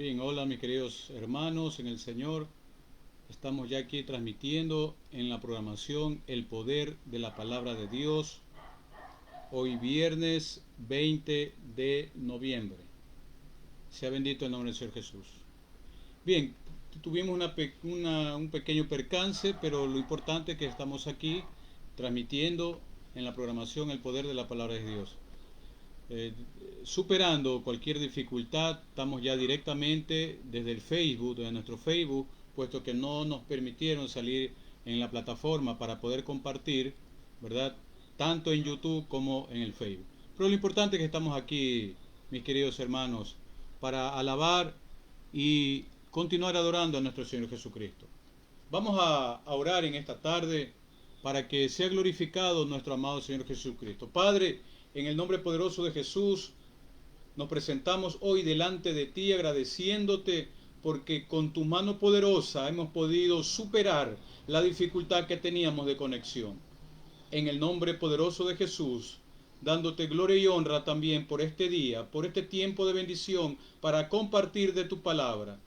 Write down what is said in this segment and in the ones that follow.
Bien, hola mis queridos hermanos en el Señor. Estamos ya aquí transmitiendo en la programación El Poder de la Palabra de Dios. Hoy viernes 20 de noviembre. Sea bendito el nombre del Señor Jesús. Bien, tuvimos un pequeño percance, pero lo importante es que estamos aquí transmitiendo en la programación El Poder de la Palabra de Dios. Eh, Superando cualquier dificultad, estamos ya directamente desde el Facebook, desde nuestro Facebook, puesto que no nos permitieron salir en la plataforma para poder compartir, ¿verdad? Tanto en YouTube como en el Facebook. Pero lo importante es que estamos aquí, mis queridos hermanos, para alabar y continuar adorando a nuestro Señor Jesucristo. Vamos a orar en esta tarde para que sea glorificado nuestro amado Señor Jesucristo. Padre, en el nombre poderoso de Jesús, nos presentamos hoy delante de ti agradeciéndote porque con tu mano poderosa hemos podido superar la dificultad que teníamos de conexión. En el nombre poderoso de Jesús, dándote gloria y honra también por este día, por este tiempo de bendición para compartir de tu palabra.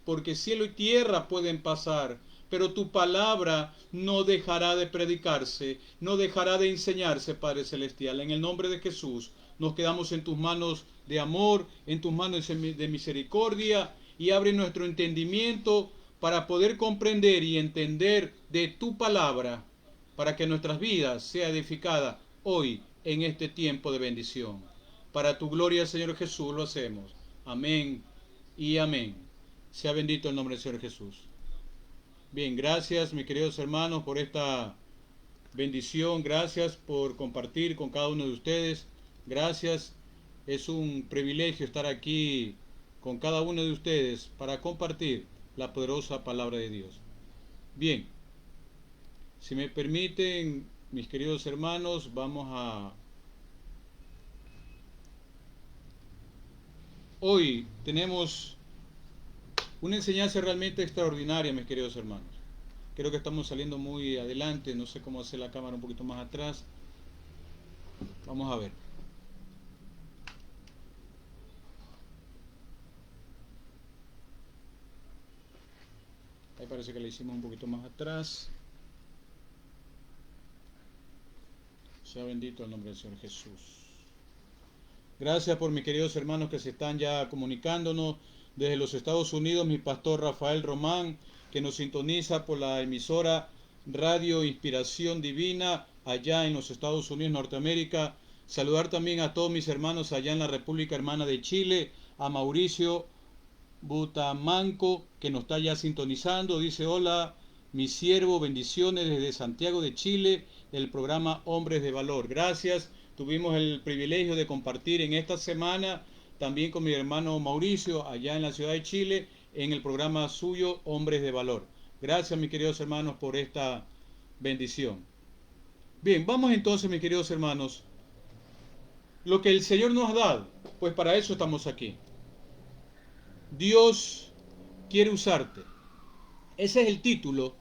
Porque cielo y tierra pueden pasar, pero tu palabra no dejará de predicarse, no dejará de enseñarse, Padre Celestial. En el nombre de Jesús, nos quedamos en tus manos de amor, en tus manos de misericordia, y abre nuestro entendimiento para poder comprender y entender de tu palabra, para que nuestras vidas sea edificada hoy en este tiempo de bendición. Para tu gloria, Señor Jesús, lo hacemos. Amén y amén. Sea bendito el nombre del Señor Jesús. Bien, gracias mis queridos hermanos por esta bendición. Gracias por compartir con cada uno de ustedes. Gracias. Es un privilegio estar aquí con cada uno de ustedes para compartir la poderosa palabra de Dios. Bien, si me permiten, mis queridos hermanos, vamos a... Hoy tenemos una enseñanza realmente extraordinaria, mis queridos hermanos. Creo que estamos saliendo muy adelante, no sé cómo hacer la cámara un poquito más atrás. Vamos a ver. Ahí parece que le hicimos un poquito más atrás. Sea bendito el nombre del Señor Jesús. Gracias por mis queridos hermanos que se están ya comunicándonos desde los Estados Unidos. Mi pastor Rafael Román, que nos sintoniza por la emisora Radio Inspiración Divina allá en los Estados Unidos, Norteamérica. Saludar también a todos mis hermanos allá en la República Hermana de Chile, a Mauricio Butamanco, que nos está ya sintonizando. Dice: hola, mi siervo, bendiciones desde Santiago de Chile, del programa Hombres de Valor. Gracias. Tuvimos el privilegio de compartir en esta semana también con mi hermano Mauricio allá en la ciudad de Chile en el programa suyo Hombres de Valor. Gracias mis queridos hermanos por esta bendición. Bien, vamos entonces mis queridos hermanos. Lo que el Señor nos ha dado, pues para eso estamos aquí. Dios quiere usarte. Ese es el título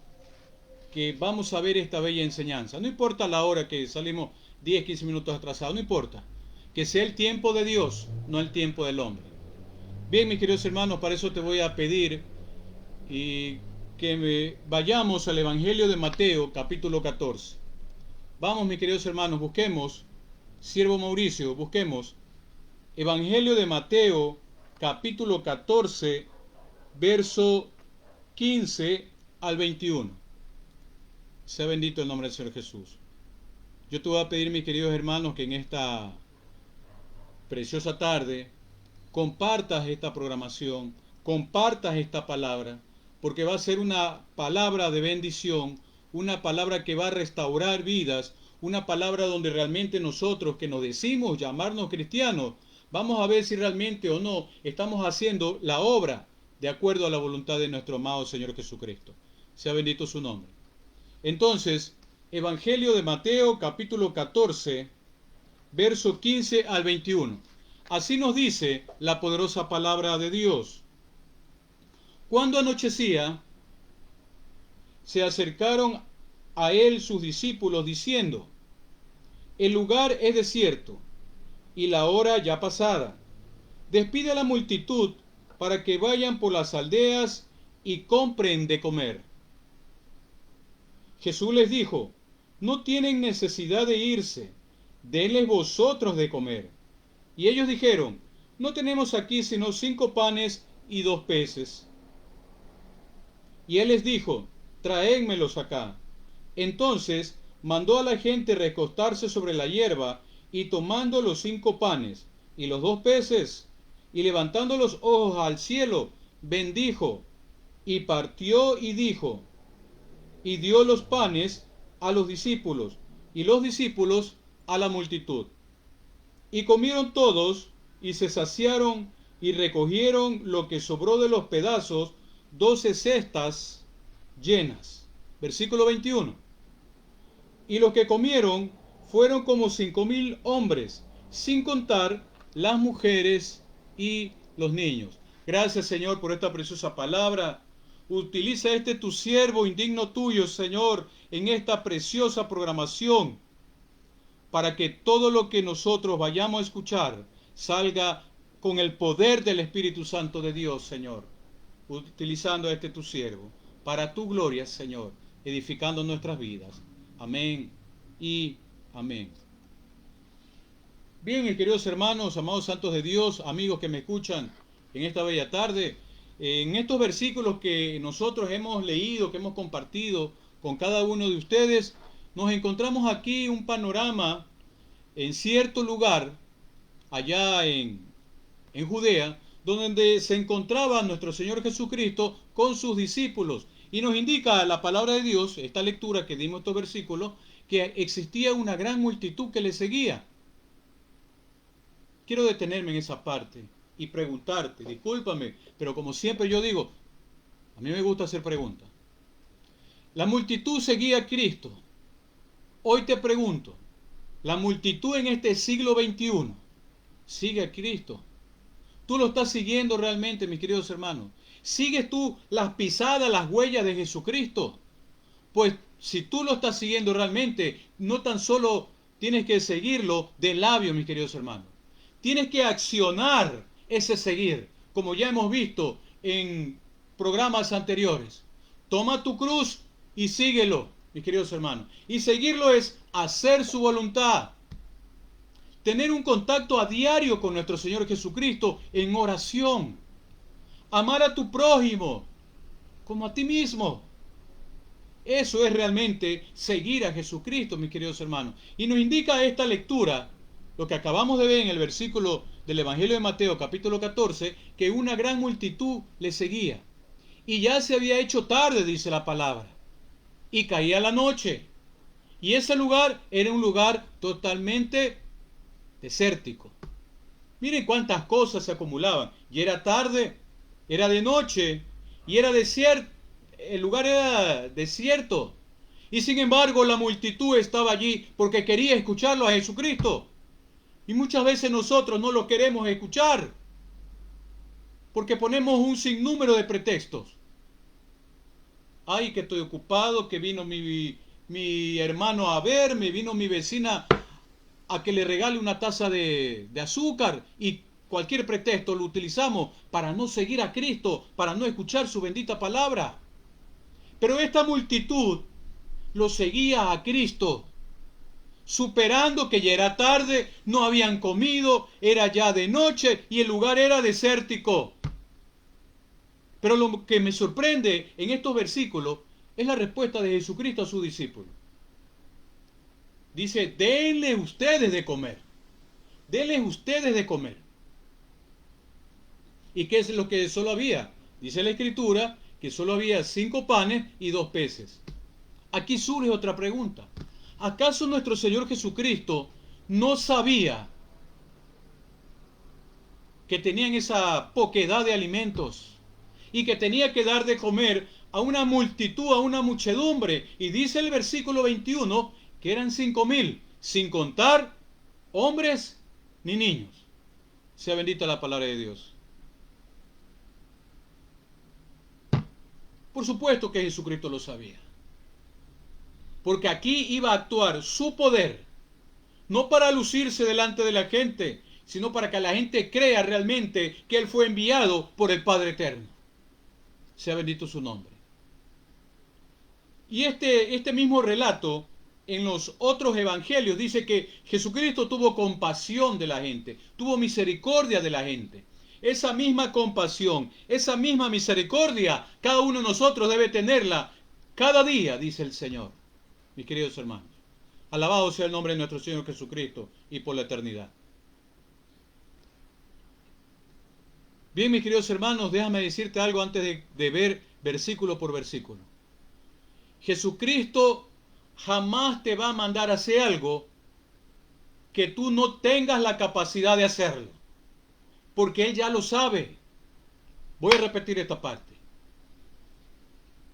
que vamos a ver esta bella enseñanza. No importa la hora que salimos 10, 15 minutos atrasados, no importa. Que sea el tiempo de Dios, no el tiempo del hombre. Bien, mis queridos hermanos, para eso te voy a pedir que vayamos al Evangelio de Mateo, capítulo 14. Vamos, mis queridos hermanos, busquemos, siervo Mauricio, busquemos Evangelio de Mateo, capítulo 14, verso 15 al 21. Sea bendito el nombre del Señor Jesús. Yo te voy a pedir, mis queridos hermanos, que en esta preciosa tarde compartas esta programación, compartas esta palabra, porque va a ser una palabra de bendición, una palabra que va a restaurar vidas, una palabra donde realmente nosotros que nos decimos llamarnos cristianos, vamos a ver si realmente o no estamos haciendo la obra de acuerdo a la voluntad de nuestro amado Señor Jesucristo. Sea bendito su nombre. Entonces, Evangelio de Mateo, capítulo 14, verso 15 al 21. Así nos dice la poderosa palabra de Dios. Cuando anochecía, se acercaron a él sus discípulos diciendo: el lugar es desierto y la hora ya pasada. Despide a la multitud para que vayan por las aldeas y compren de comer. Jesús les dijo: no tienen necesidad de irse, denles vosotros de comer. Y ellos dijeron: no tenemos aquí sino 5 panes y 2 peces. Y él les dijo: traédmelos acá. Entonces mandó a la gente recostarse sobre la hierba, y tomando los 5 panes y los 2 peces, y levantando los ojos al cielo, bendijo, y partió y dijo, y dio los panes a los discípulos, y los discípulos a la multitud. Y comieron todos, y se saciaron, y recogieron lo que sobró de los pedazos, 12 cestas llenas. Versículo 21. Y los que comieron fueron como 5,000 hombres, sin contar las mujeres y los niños. Gracias, Señor, por esta preciosa palabra. Utiliza tu siervo indigno tuyo, Señor, en esta preciosa programación, para que todo lo que nosotros vayamos a escuchar salga con el poder del Espíritu Santo de Dios, Señor. Utilizando a tu siervo, para tu gloria, Señor, edificando nuestras vidas. Amén y amén. Bien, mis queridos hermanos, amados santos de Dios, amigos que me escuchan en esta bella tarde, en estos versículos que nosotros hemos leído, que hemos compartido con cada uno de ustedes, nos encontramos aquí un panorama en cierto lugar, allá en Judea, donde se encontraba nuestro Señor Jesucristo con sus discípulos. Y nos indica la palabra de Dios, esta lectura que dimos estos versículos, que existía una gran multitud que le seguía. Quiero detenerme en esa parte y preguntarte, discúlpame, pero como siempre yo digo, a mí me gusta hacer preguntas. La multitud seguía a Cristo. Hoy te pregunto, la multitud en este siglo XXI sigue a Cristo. ¿Tú lo estás siguiendo realmente, mis queridos hermanos? ¿Sigues tú las pisadas, las huellas de Jesucristo? Pues si tú lo estás siguiendo realmente, no tan solo tienes que seguirlo de labio, mis queridos hermanos. Tienes que accionar ese seguir, como ya hemos visto en programas anteriores. Toma tu cruz y síguelo, mis queridos hermanos. Y seguirlo es hacer su voluntad. Tener un contacto a diario con nuestro Señor Jesucristo en oración. Amar a tu prójimo como a ti mismo. Eso es realmente seguir a Jesucristo, mis queridos hermanos. Y nos indica esta lectura, lo que acabamos de ver en el versículo del Evangelio de Mateo, capítulo 14, que una gran multitud le seguía. Y ya se había hecho tarde, dice la palabra, y caía la noche. Y ese lugar era un lugar totalmente desértico. Miren cuántas cosas se acumulaban. Y era tarde, era de noche, y era desierto. El lugar era desierto. Y sin embargo la multitud estaba allí porque quería escucharlo a Jesucristo. Y muchas veces nosotros no lo queremos escuchar porque ponemos un sinnúmero de pretextos. Ay, que estoy ocupado, que vino mi hermano a verme, vino mi vecina a que le regale una taza de azúcar, y cualquier pretexto lo utilizamos para no seguir a Cristo, para no escuchar su bendita palabra. Pero esta multitud lo seguía a Cristo, superando que ya era tarde, no habían comido, era ya de noche y el lugar era desértico. Pero lo que me sorprende en estos versículos es la respuesta de Jesucristo a sus discípulos. Dice: denle ustedes de comer. Denles ustedes de comer. ¿Y qué es lo que solo había? Dice la Escritura que solo había 5 panes y 2 peces. Aquí surge otra pregunta. ¿Acaso nuestro Señor Jesucristo no sabía que tenían esa poquedad de alimentos y que tenía que dar de comer a una multitud, a una muchedumbre? Y dice el versículo 21 que eran 5,000, sin contar hombres ni niños. Sea bendita la palabra de Dios. Por supuesto que Jesucristo lo sabía. Porque aquí iba a actuar su poder, no para lucirse delante de la gente, sino para que la gente crea realmente que Él fue enviado por el Padre Eterno. Sea bendito su nombre. Y este mismo relato en los otros evangelios dice que Jesucristo tuvo compasión de la gente, tuvo misericordia de la gente. Esa misma compasión, esa misma misericordia, cada uno de nosotros debe tenerla cada día, dice el Señor. Mis queridos hermanos, alabado sea el nombre de nuestro Señor Jesucristo y por la eternidad. Bien, mis queridos hermanos, déjame decirte algo antes de ver versículo por versículo. Jesucristo jamás te va a mandar a hacer algo que tú no tengas la capacidad de hacerlo, porque Él ya lo sabe. Voy a repetir esta parte.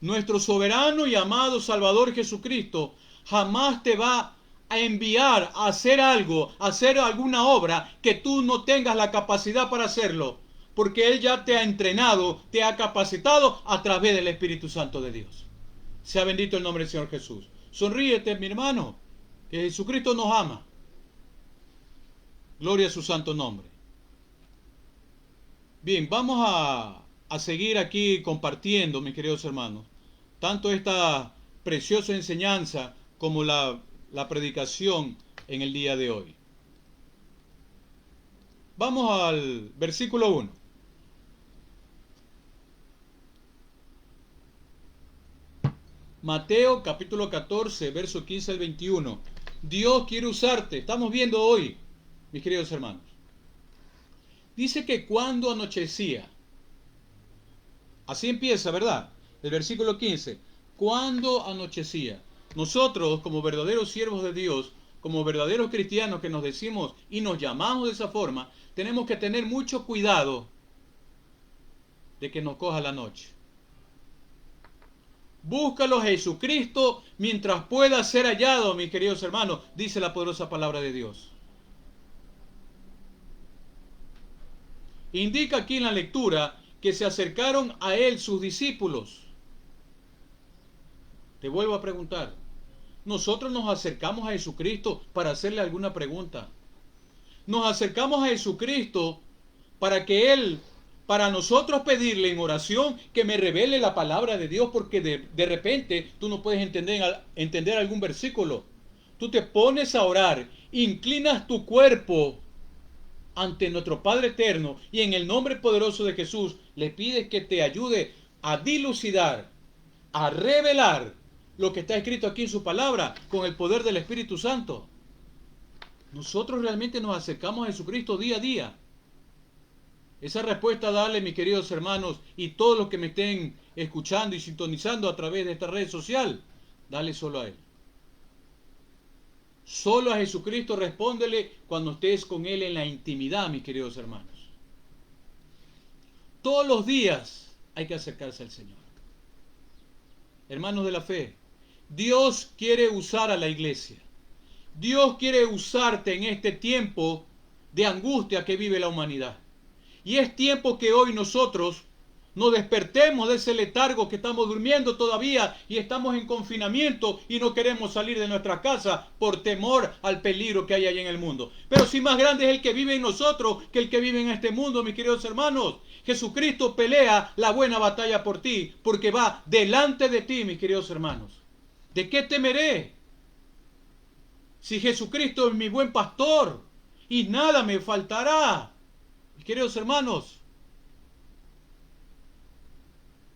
Nuestro soberano y amado Salvador Jesucristo jamás te va a enviar a hacer algo, a hacer alguna obra que tú no tengas la capacidad para hacerlo, porque Él ya te ha entrenado, te ha capacitado a través del Espíritu Santo de Dios. Sea bendito el nombre del Señor Jesús. Sonríete, mi hermano, que Jesucristo nos ama. Gloria a su santo nombre. Bien, vamos a seguir aquí compartiendo, mis queridos hermanos, tanto esta preciosa enseñanza como la predicación en el día de hoy. Vamos al versículo 1. Mateo capítulo 14, verso 15 al 21. Dios quiere usarte. Estamos viendo hoy, mis queridos hermanos. Dice que cuando anochecía, así empieza, ¿verdad? El versículo 15. Cuando anochecía. Nosotros, como verdaderos siervos de Dios, como verdaderos cristianos que nos decimos y nos llamamos de esa forma, tenemos que tener mucho cuidado de que nos coja la noche. Búscalo a Jesucristo mientras pueda ser hallado, mis queridos hermanos, dice la poderosa palabra de Dios. Indica aquí en la lectura que se acercaron a Él sus discípulos. Te vuelvo a preguntar, ¿nosotros nos acercamos a Jesucristo para hacerle alguna pregunta? Nos acercamos a Jesucristo para que Él, para nosotros pedirle en oración que me revele la palabra de Dios, porque de repente tú no puedes entender algún versículo. Tú te pones a orar, inclinas tu cuerpo ante nuestro Padre Eterno y en el nombre poderoso de Jesús le pides que te ayude a dilucidar, a revelar lo que está escrito aquí en su palabra con el poder del Espíritu Santo. Nosotros realmente nos acercamos a Jesucristo día a día. Esa respuesta dale, mis queridos hermanos, y todos los que me estén escuchando y sintonizando a través de esta red social, dale solo a Él. Solo a Jesucristo respóndele cuando estés con Él en la intimidad, mis queridos hermanos. Todos los días hay que acercarse al Señor. Hermanos de la fe, Dios quiere usar a la iglesia. Dios quiere usarte en este tiempo de angustia que vive la humanidad. Y es tiempo que hoy nosotros nos despertemos de ese letargo que estamos durmiendo todavía y estamos en confinamiento y no queremos salir de nuestra casa por temor al peligro que hay allá en el mundo. Pero si más grande es el que vive en nosotros que el que vive en este mundo, mis queridos hermanos. Jesucristo pelea la buena batalla por ti, porque va delante de ti, mis queridos hermanos. ¿De qué temeré? Si Jesucristo es mi buen pastor y nada me faltará. Mis queridos hermanos,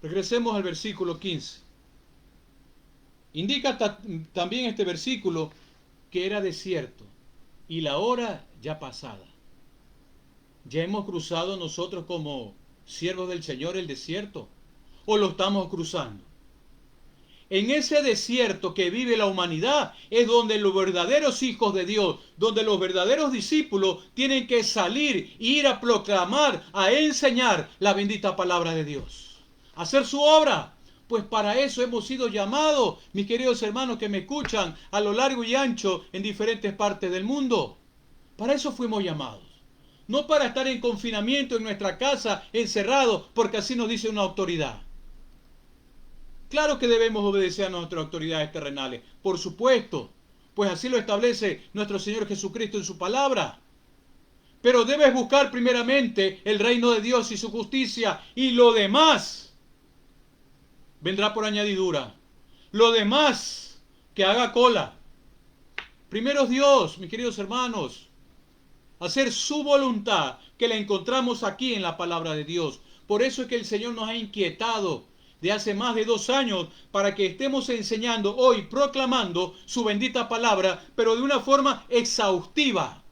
regresemos al versículo 15. Indica también este versículo que era desierto y la hora ya pasada. ¿Ya hemos cruzado nosotros como siervos del Señor el desierto? ¿O lo estamos cruzando? En ese desierto que vive la humanidad es donde los verdaderos hijos de Dios, donde los verdaderos discípulos tienen que salir e ir a proclamar, a enseñar la bendita palabra de Dios. Hacer su obra. Pues para eso hemos sido llamados, mis queridos hermanos que me escuchan a lo largo y ancho en diferentes partes del mundo. Para eso fuimos llamados. No para estar en confinamiento en nuestra casa, encerrados, porque así nos dice una autoridad. Claro que debemos obedecer a nuestras autoridades terrenales, por supuesto, pues así lo establece nuestro Señor Jesucristo en su palabra. Pero debes buscar primeramente el reino de Dios y su justicia, y lo demás vendrá por añadidura. Lo demás que haga cola. Primero es Dios, mis queridos hermanos. Hacer su voluntad, que la encontramos aquí en la palabra de Dios. Por eso es que el Señor nos ha inquietado de hace más de 2 años para que estemos enseñando hoy, proclamando su bendita palabra, pero de una forma exhaustiva,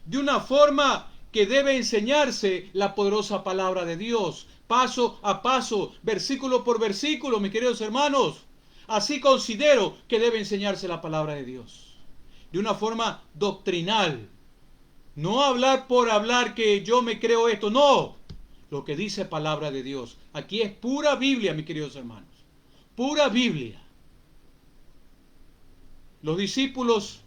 de una forma que debe enseñarse la poderosa palabra de Dios, paso a paso, versículo por versículo, mis queridos hermanos. Así considero que debe enseñarse la palabra de Dios, de una forma doctrinal. No hablar por hablar que yo me creo esto, no. Lo que dice palabra de Dios. Aquí es pura Biblia, mis queridos hermanos. Pura Biblia. Los discípulos,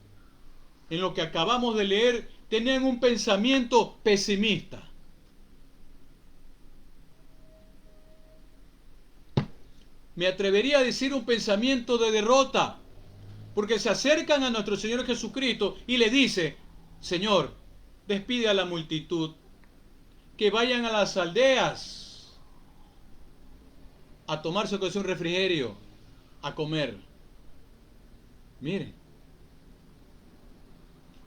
en lo que acabamos de leer, tenían un pensamiento pesimista. Me atrevería a decir un pensamiento de derrota, porque se acercan a nuestro Señor Jesucristo y le dice: Señor, despide a la multitud, que vayan a las aldeas a tomarse un refrigerio, a comer. Miren,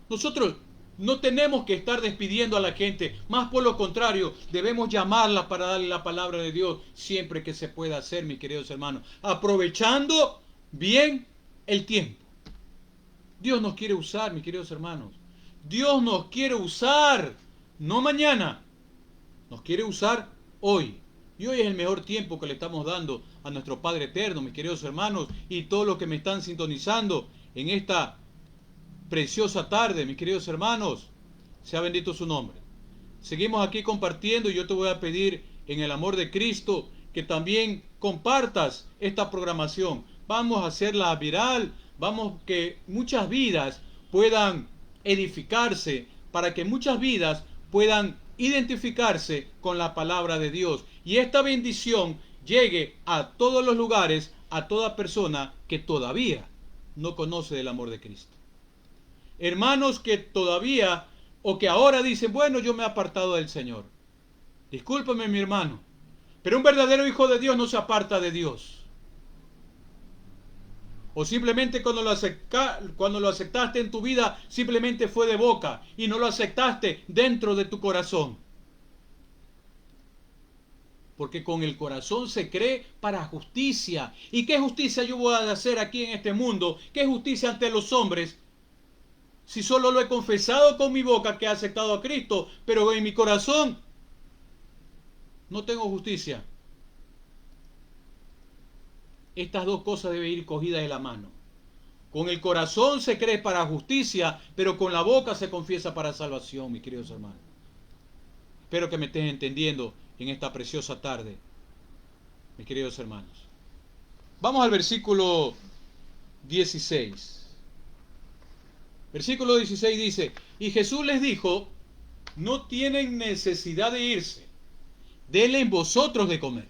nosotros no tenemos que estar despidiendo a la gente, más por lo contrario, debemos llamarla para darle la palabra de Dios siempre que se pueda hacer, mis queridos hermanos, aprovechando bien el tiempo. Dios nos quiere usar, mis queridos hermanos. Dios nos quiere usar, no mañana, nos quiere usar hoy. Y hoy es el mejor tiempo que le estamos dando a nuestro Padre Eterno, mis queridos hermanos, y todos los que me están sintonizando en esta preciosa tarde, mis queridos hermanos. Sea bendito su nombre. Seguimos aquí compartiendo y yo te voy a pedir en el amor de Cristo que también compartas esta programación. Vamos a hacerla viral, vamos que muchas vidas puedan edificarse, para que muchas vidas puedan identificarse con la palabra de Dios. Y esta bendición llegue a todos los lugares, a toda persona que todavía no conoce del amor de Cristo. Hermanos que todavía o que ahora dicen: bueno, yo me he apartado del Señor. Discúlpame, mi hermano, pero un verdadero hijo de Dios no se aparta de Dios. O simplemente cuando lo aceptaste en tu vida, simplemente fue de boca y no lo aceptaste dentro de tu corazón. Porque con el corazón se cree para justicia. ¿Y qué justicia yo voy a hacer aquí en este mundo? ¿Qué justicia ante los hombres? Si solo lo he confesado con mi boca que he aceptado a Cristo, pero en mi corazón no tengo justicia. Estas dos cosas deben ir cogidas de la mano. Con el corazón se cree para justicia, pero con la boca se confiesa para salvación, mis queridos hermanos. Espero que me estés entendiendo en esta preciosa tarde, mis queridos hermanos. Vamos al versículo 16. Versículo 16 dice: y Jesús les dijo: no tienen necesidad de irse, denle vosotros de comer.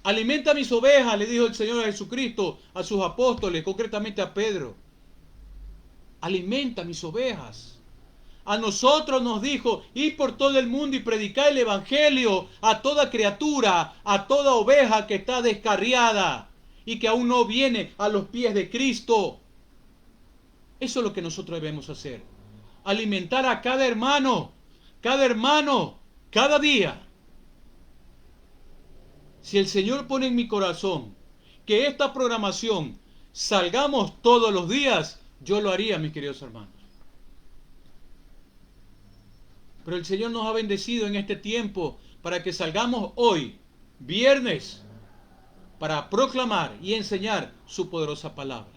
Alimenta mis ovejas, le dijo el Señor Jesucristo a sus apóstoles, concretamente a Pedro. Alimenta mis ovejas. A nosotros nos dijo: id por todo el mundo y predicad el evangelio a toda criatura, a toda oveja que está descarriada y que aún no viene a los pies de Cristo. Eso es lo que nosotros debemos hacer. Alimentar a cada hermano, cada día. Si el Señor pone en mi corazón que esta programación salgamos todos los días, yo lo haría, mis queridos hermanos. Pero el Señor nos ha bendecido en este tiempo para que salgamos hoy, viernes, para proclamar y enseñar su poderosa palabra.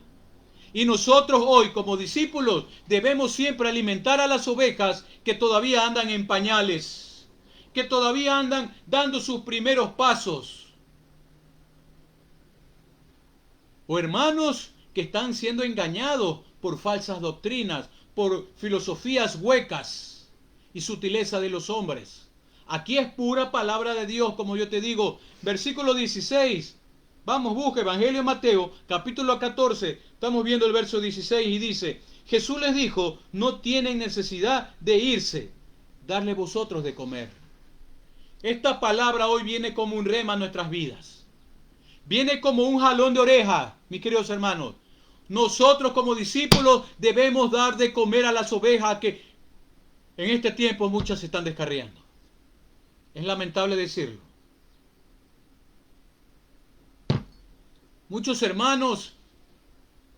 Y nosotros hoy, como discípulos, debemos siempre alimentar a las ovejas que todavía andan en pañales, que todavía andan dando sus primeros pasos. O hermanos que están siendo engañados por falsas doctrinas, por filosofías huecas y sutileza de los hombres. Aquí es pura palabra de Dios, como yo te digo. Versículo 16. Vamos, busca Evangelio de Mateo, capítulo 14. Estamos viendo el verso 16 y dice: Jesús les dijo, no tienen necesidad de irse, darle vosotros de comer. Esta palabra hoy viene como un rema a nuestras vidas. Viene como un jalón de oreja, mis queridos hermanos. Nosotros como discípulos debemos dar de comer a las ovejas que en este tiempo muchas se están descarriando. Es lamentable decirlo. Muchos hermanos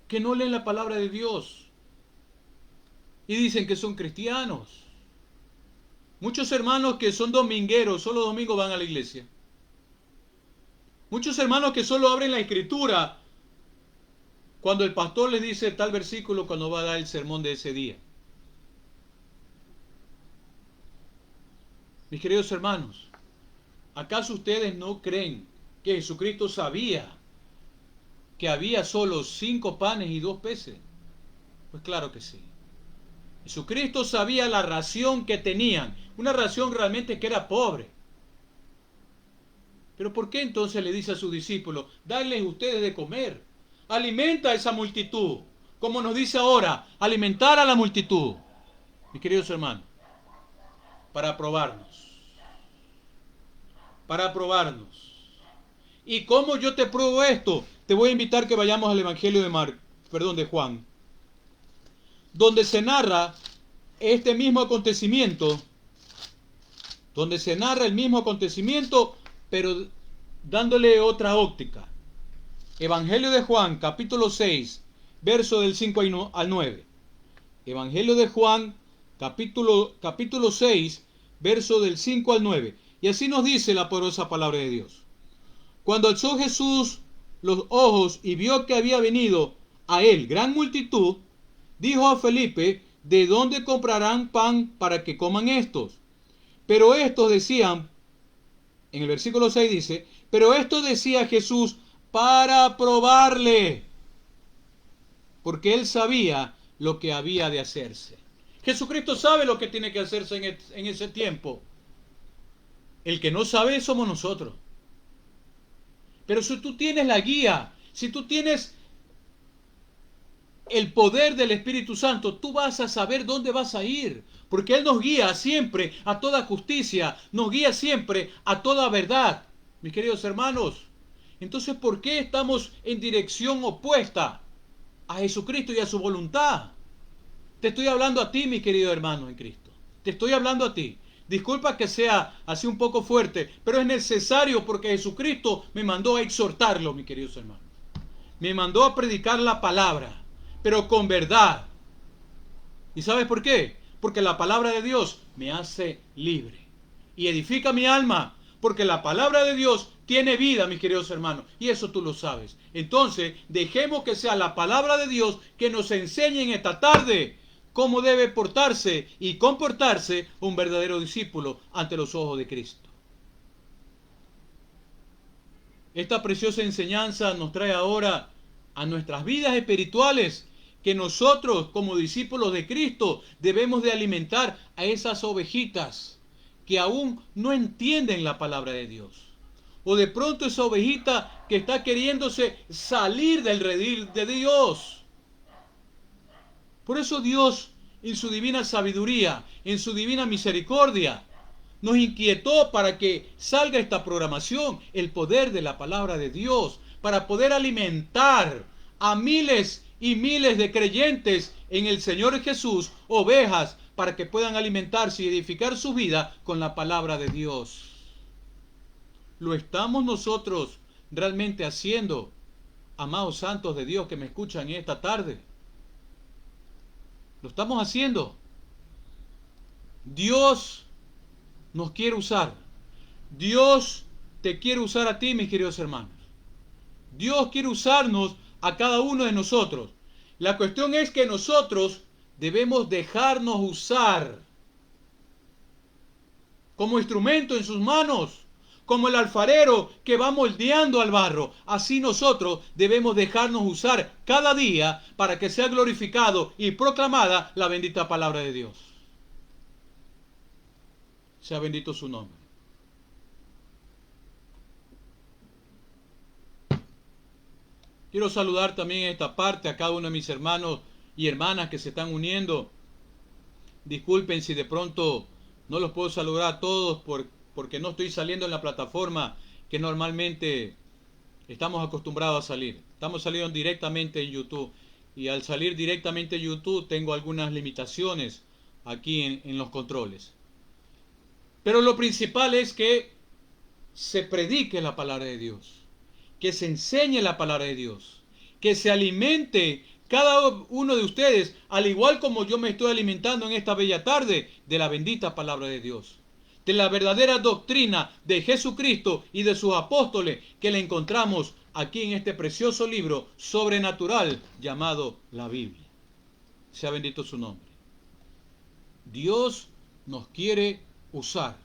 que no leen la palabra de Dios y dicen que son cristianos. Muchos hermanos que son domingueros, solo domingos van a la iglesia. Muchos hermanos que solo abren la escritura cuando el pastor les dice tal versículo cuando va a dar el sermón de ese día. Mis queridos hermanos, ¿acaso ustedes no creen que Jesucristo sabía que había solo 5 panes y 2 peces? Pues claro que sí. Jesucristo sabía la ración que tenían, una ración realmente que era pobre. Pero ¿por qué entonces le dice a sus discípulos, darles ustedes de comer? Alimenta a esa multitud, como nos dice ahora, alimentar a la multitud. Mis queridos hermanos, para probarnos. Para probarnos. ¿Y cómo yo te pruebo esto? Te voy a invitar que vayamos al Evangelio de Juan, donde se narra este mismo acontecimiento, pero dándole otra óptica. Evangelio de Juan, capítulo 6, verso del 5 al 9. Evangelio de Juan, capítulo 6, verso del 5 al 9. Y así nos dice la poderosa palabra de Dios. Cuando alzó Jesús los ojos y vio que había venido a él gran multitud, dijo a Felipe, ¿de dónde comprarán pan para que coman estos? Pero estos decían, en el versículo 6 dice, pero esto decía Jesús para probarle, porque él sabía lo que había de hacerse. Jesucristo sabe lo que tiene que hacerse en ese tiempo. El que no sabe somos nosotros. Pero si tú tienes la guía, si tú tienes el poder del Espíritu Santo, tú vas a saber dónde vas a ir. Porque Él nos guía siempre a toda justicia, nos guía siempre a toda verdad. Mis queridos hermanos, entonces, ¿por qué estamos en dirección opuesta a Jesucristo y a su voluntad? Te estoy hablando a ti, mi querido hermano en Cristo. Te estoy hablando a ti. Disculpa que sea así un poco fuerte, pero es necesario porque Jesucristo me mandó a exhortarlo, mis queridos hermanos. Me mandó a predicar la palabra, pero con verdad. ¿Y sabes por qué? Porque la palabra de Dios me hace libre y edifica mi alma, porque la palabra de Dios tiene vida, mis queridos hermanos, y eso tú lo sabes. Entonces, dejemos que sea la palabra de Dios que nos enseñe en esta tarde cómo debe portarse y comportarse un verdadero discípulo ante los ojos de Cristo. Esta preciosa enseñanza nos trae ahora a nuestras vidas espirituales, que nosotros como discípulos de Cristo debemos de alimentar a esas ovejitas que aún no entienden la palabra de Dios. O de pronto esa ovejita que está queriéndose salir del redil de Dios. Por eso Dios, en su divina sabiduría, en su divina misericordia, nos inquietó para que salga esta programación, el poder de la palabra de Dios, para poder alimentar a miles y miles de creyentes en el Señor Jesús, ovejas, para que puedan alimentarse y edificar su vida con la palabra de Dios. ¿Lo estamos nosotros realmente haciendo, amados santos de Dios que me escuchan en esta tarde? ¿Lo estamos haciendo? Dios nos quiere usar. Dios te quiere usar a ti, mis queridos hermanos. Dios quiere usarnos a cada uno de nosotros. La cuestión es que nosotros debemos dejarnos usar como instrumento en sus manos, como el alfarero que va moldeando al barro. Así nosotros debemos dejarnos usar cada día para que sea glorificado y proclamada la bendita palabra de Dios. Sea bendito su nombre. Quiero saludar también en esta parte a cada uno de mis hermanos y hermanas que se están uniendo. Disculpen si de pronto no los puedo saludar a todos porque no estoy saliendo en la plataforma que normalmente estamos acostumbrados a salir. Estamos saliendo directamente en YouTube. Y al salir directamente en YouTube tengo algunas limitaciones aquí en los controles. Pero lo principal es que se predique la palabra de Dios, que se enseñe la palabra de Dios, que se alimente cada uno de ustedes, al igual como yo me estoy alimentando en esta bella tarde, de la bendita palabra de Dios, de la verdadera doctrina de Jesucristo y de sus apóstoles que la encontramos aquí en este precioso libro sobrenatural llamado la Biblia. Sea bendito su nombre. Dios nos quiere usar.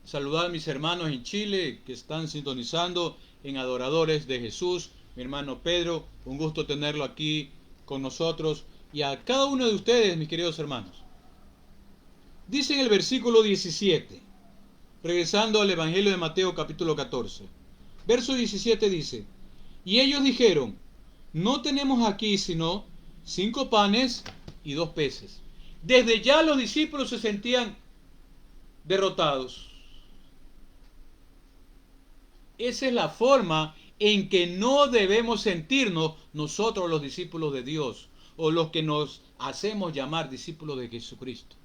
Saludar a mis hermanos en Chile que están sintonizando en Adoradores de Jesús. Mi hermano Pedro, un gusto tenerlo aquí con nosotros. Y a cada uno de ustedes, mis queridos hermanos. Dice en el versículo 17, regresando al Evangelio de Mateo capítulo 14. Verso 17 dice, y ellos dijeron, no tenemos aquí sino 5 panes y 2 peces. Desde ya los discípulos se sentían derrotados. Esa es la forma en que no debemos sentirnos nosotros los discípulos de Dios o los que nos hacemos llamar discípulos de Jesucristo.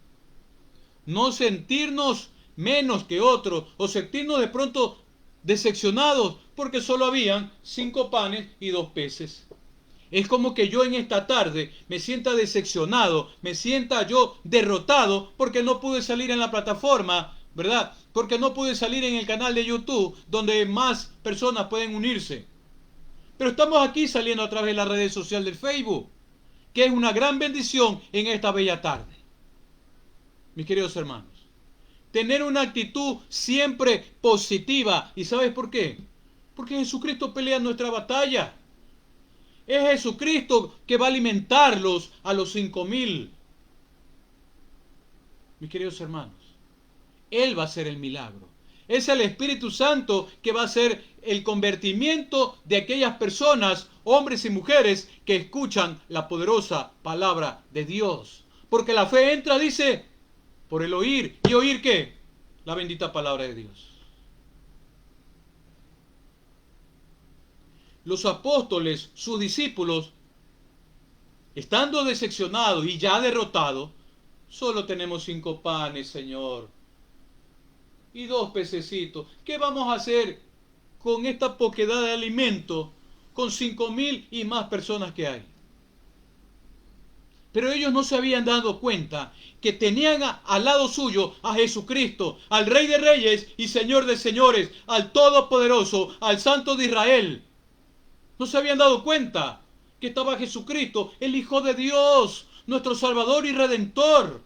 No sentirnos menos que otros o sentirnos de pronto decepcionados porque solo habían 5 panes y 2 peces. Es como que yo en esta tarde me sienta decepcionado, me sienta yo derrotado porque no pude salir en la plataforma, ¿verdad? Porque no pude salir en el canal de YouTube donde más personas pueden unirse. Pero estamos aquí saliendo a través de la red social del Facebook, que es una gran bendición en esta bella tarde. Mis queridos hermanos, tener una actitud siempre positiva. ¿Y sabes por qué? Porque Jesucristo pelea nuestra batalla. Es Jesucristo que va a alimentarlos a los 5,000. Mis queridos hermanos, Él va a hacer el milagro. Es el Espíritu Santo que va a hacer el convertimiento de aquellas personas, hombres y mujeres, que escuchan la poderosa palabra de Dios. Porque la fe entra, dice, por el oír. ¿Y oír qué? La bendita palabra de Dios. Los apóstoles, sus discípulos, estando decepcionados y ya derrotados, solo tenemos 5 panes, Señor, y 2 pececitos. ¿Qué vamos a hacer con esta poquedad de alimento, con 5,000 y más personas que hay? Pero ellos no se habían dado cuenta que tenían al lado suyo a Jesucristo, al Rey de Reyes y Señor de Señores, al Todopoderoso, al Santo de Israel. No se habían dado cuenta que estaba Jesucristo, el Hijo de Dios, nuestro Salvador y Redentor.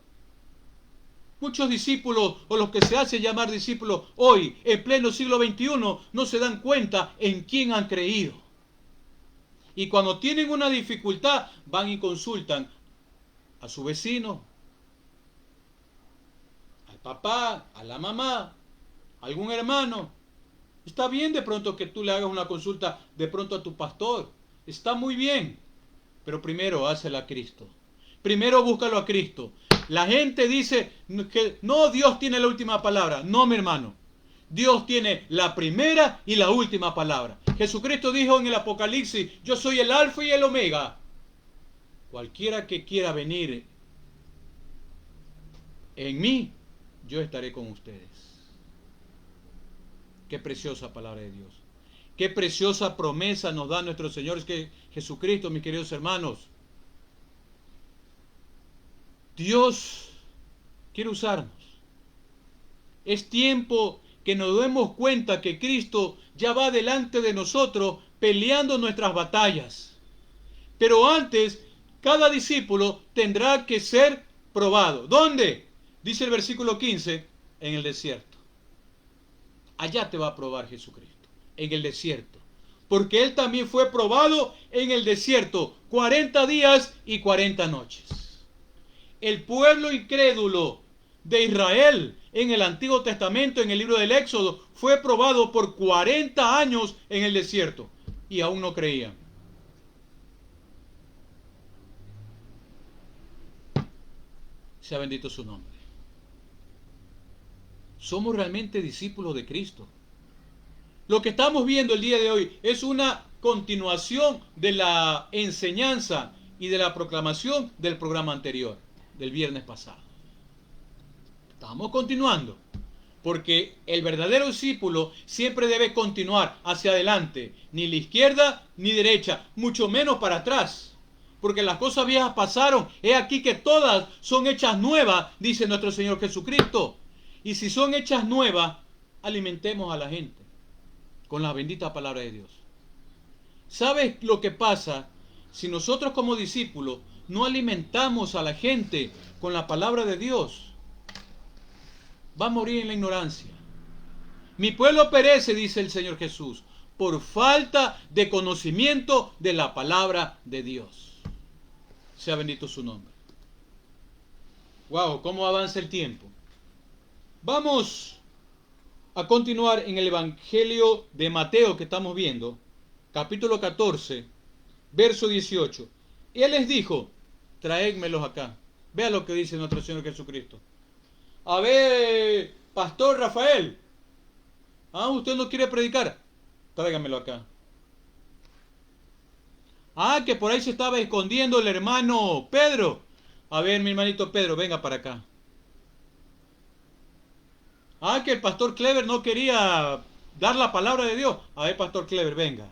Muchos discípulos, o los que se hacen llamar discípulos hoy, en pleno siglo XXI, no se dan cuenta en quién han creído. Y cuando tienen una dificultad, van y consultan a su vecino, al papá, a la mamá, a algún hermano. Está bien de pronto que tú le hagas una consulta de pronto a tu pastor. Está muy bien. Pero primero hácela a Cristo. Primero búscalo a Cristo. La gente dice que no, Dios tiene la última palabra. No, mi hermano. Dios tiene la primera y la última palabra. Jesucristo dijo en el Apocalipsis, yo soy el Alfa y el Omega. Cualquiera que quiera venir en mí, yo estaré con ustedes. Qué preciosa palabra de Dios. Qué preciosa promesa nos da nuestro Señor Jesucristo, mis queridos hermanos. Dios quiere usarnos. Es tiempo que nos demos cuenta que Cristo ya va delante de nosotros peleando nuestras batallas. Pero antes, cada discípulo tendrá que ser probado. ¿Dónde? Dice el versículo 15, en el desierto. Allá te va a probar Jesucristo, en el desierto. Porque Él también fue probado en el desierto, 40 días y 40 noches. El pueblo incrédulo de Israel en el Antiguo Testamento, en el libro del Éxodo, fue probado por 40 años en el desierto y aún no creían. Sea bendito su nombre. Somos realmente discípulos de Cristo. Lo que estamos viendo el día de hoy es una continuación de la enseñanza y de la proclamación del programa anterior, del viernes pasado. Estamos continuando, porque el verdadero discípulo siempre debe continuar hacia adelante, ni la izquierda ni derecha, mucho menos para atrás. Porque las cosas viejas pasaron, he aquí que todas son hechas nuevas, dice nuestro Señor Jesucristo. Y si son hechas nuevas, alimentemos a la gente con la bendita palabra de Dios. ¿Sabes lo que pasa si nosotros como discípulos no alimentamos a la gente con la palabra de Dios? Va a morir en la ignorancia. Mi pueblo perece, dice el Señor Jesús, por falta de conocimiento de la palabra de Dios. Sea bendito su nombre. Wow, cómo avanza el tiempo. Vamos a continuar en el Evangelio de Mateo que estamos viendo, capítulo 14, verso 18. Y él les dijo, traédmelos acá. Vea lo que dice nuestro Señor Jesucristo. A ver, Pastor Rafael, usted no quiere predicar, tráigamelo acá. Que por ahí se estaba escondiendo el hermano Pedro. A ver, mi hermanito Pedro, venga para acá. Que el pastor Clever no quería dar la palabra de Dios. A ver, pastor Clever, venga.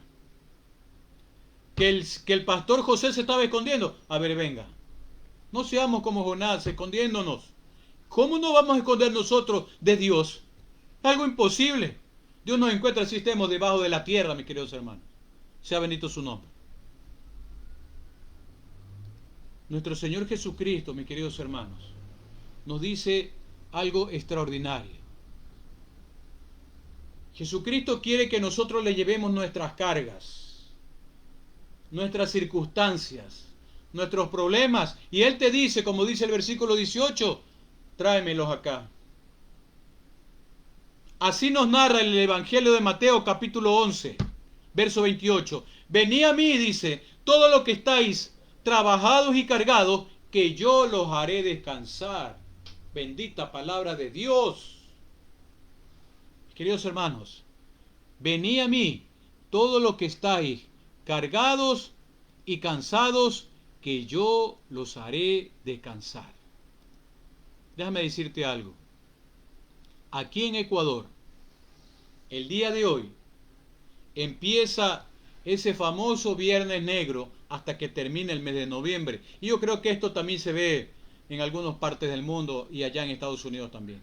Que el pastor José se estaba escondiendo. A ver, venga. No seamos como Jonás, escondiéndonos. ¿Cómo no vamos a esconder nosotros de Dios? Algo imposible. Dios nos encuentra si estemos debajo de la tierra, mis queridos hermanos. Sea bendito su nombre. Nuestro Señor Jesucristo, mis queridos hermanos, nos dice algo extraordinario. Jesucristo quiere que nosotros le llevemos nuestras cargas, nuestras circunstancias, nuestros problemas. Y Él te dice, como dice el versículo 18, tráemelos acá. Así nos narra el Evangelio de Mateo capítulo 11, verso 28. Venid a mí, dice, todo lo que estáis trabajados y cargados, que yo los haré descansar. Bendita palabra de Dios. Queridos hermanos, venid a mí, todo lo que estáis cargados y cansados, que yo los haré descansar. Déjame decirte algo. Aquí en Ecuador, el día de hoy, empieza ese famoso Viernes Negro hasta que termine el mes de noviembre. Y yo creo que esto también se ve en algunas partes del mundo y allá en Estados Unidos también.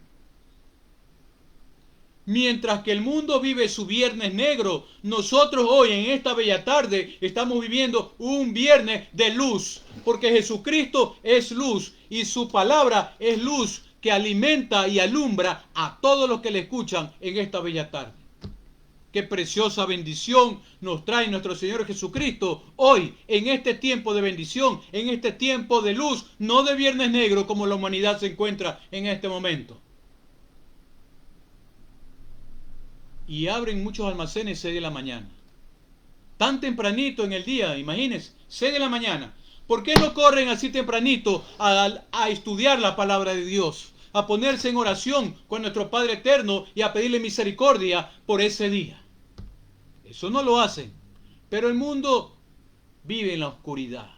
Mientras que el mundo vive su Viernes Negro, nosotros hoy en esta bella tarde estamos viviendo un viernes de luz, porque Jesucristo es luz y su palabra es luz que alimenta y alumbra a todos los que le escuchan en esta bella tarde. Qué preciosa bendición nos trae nuestro Señor Jesucristo hoy, en este tiempo de bendición, en este tiempo de luz, no de Viernes Negro como la humanidad se encuentra en este momento. Y abren muchos almacenes 6 de la mañana. Tan tempranito en el día, imagínense, 6 de la mañana. ¿Por qué no corren así tempranito a estudiar la palabra de Dios? A ponerse en oración con nuestro Padre Eterno y a pedirle misericordia por ese día. Eso no lo hacen. Pero el mundo vive en la oscuridad.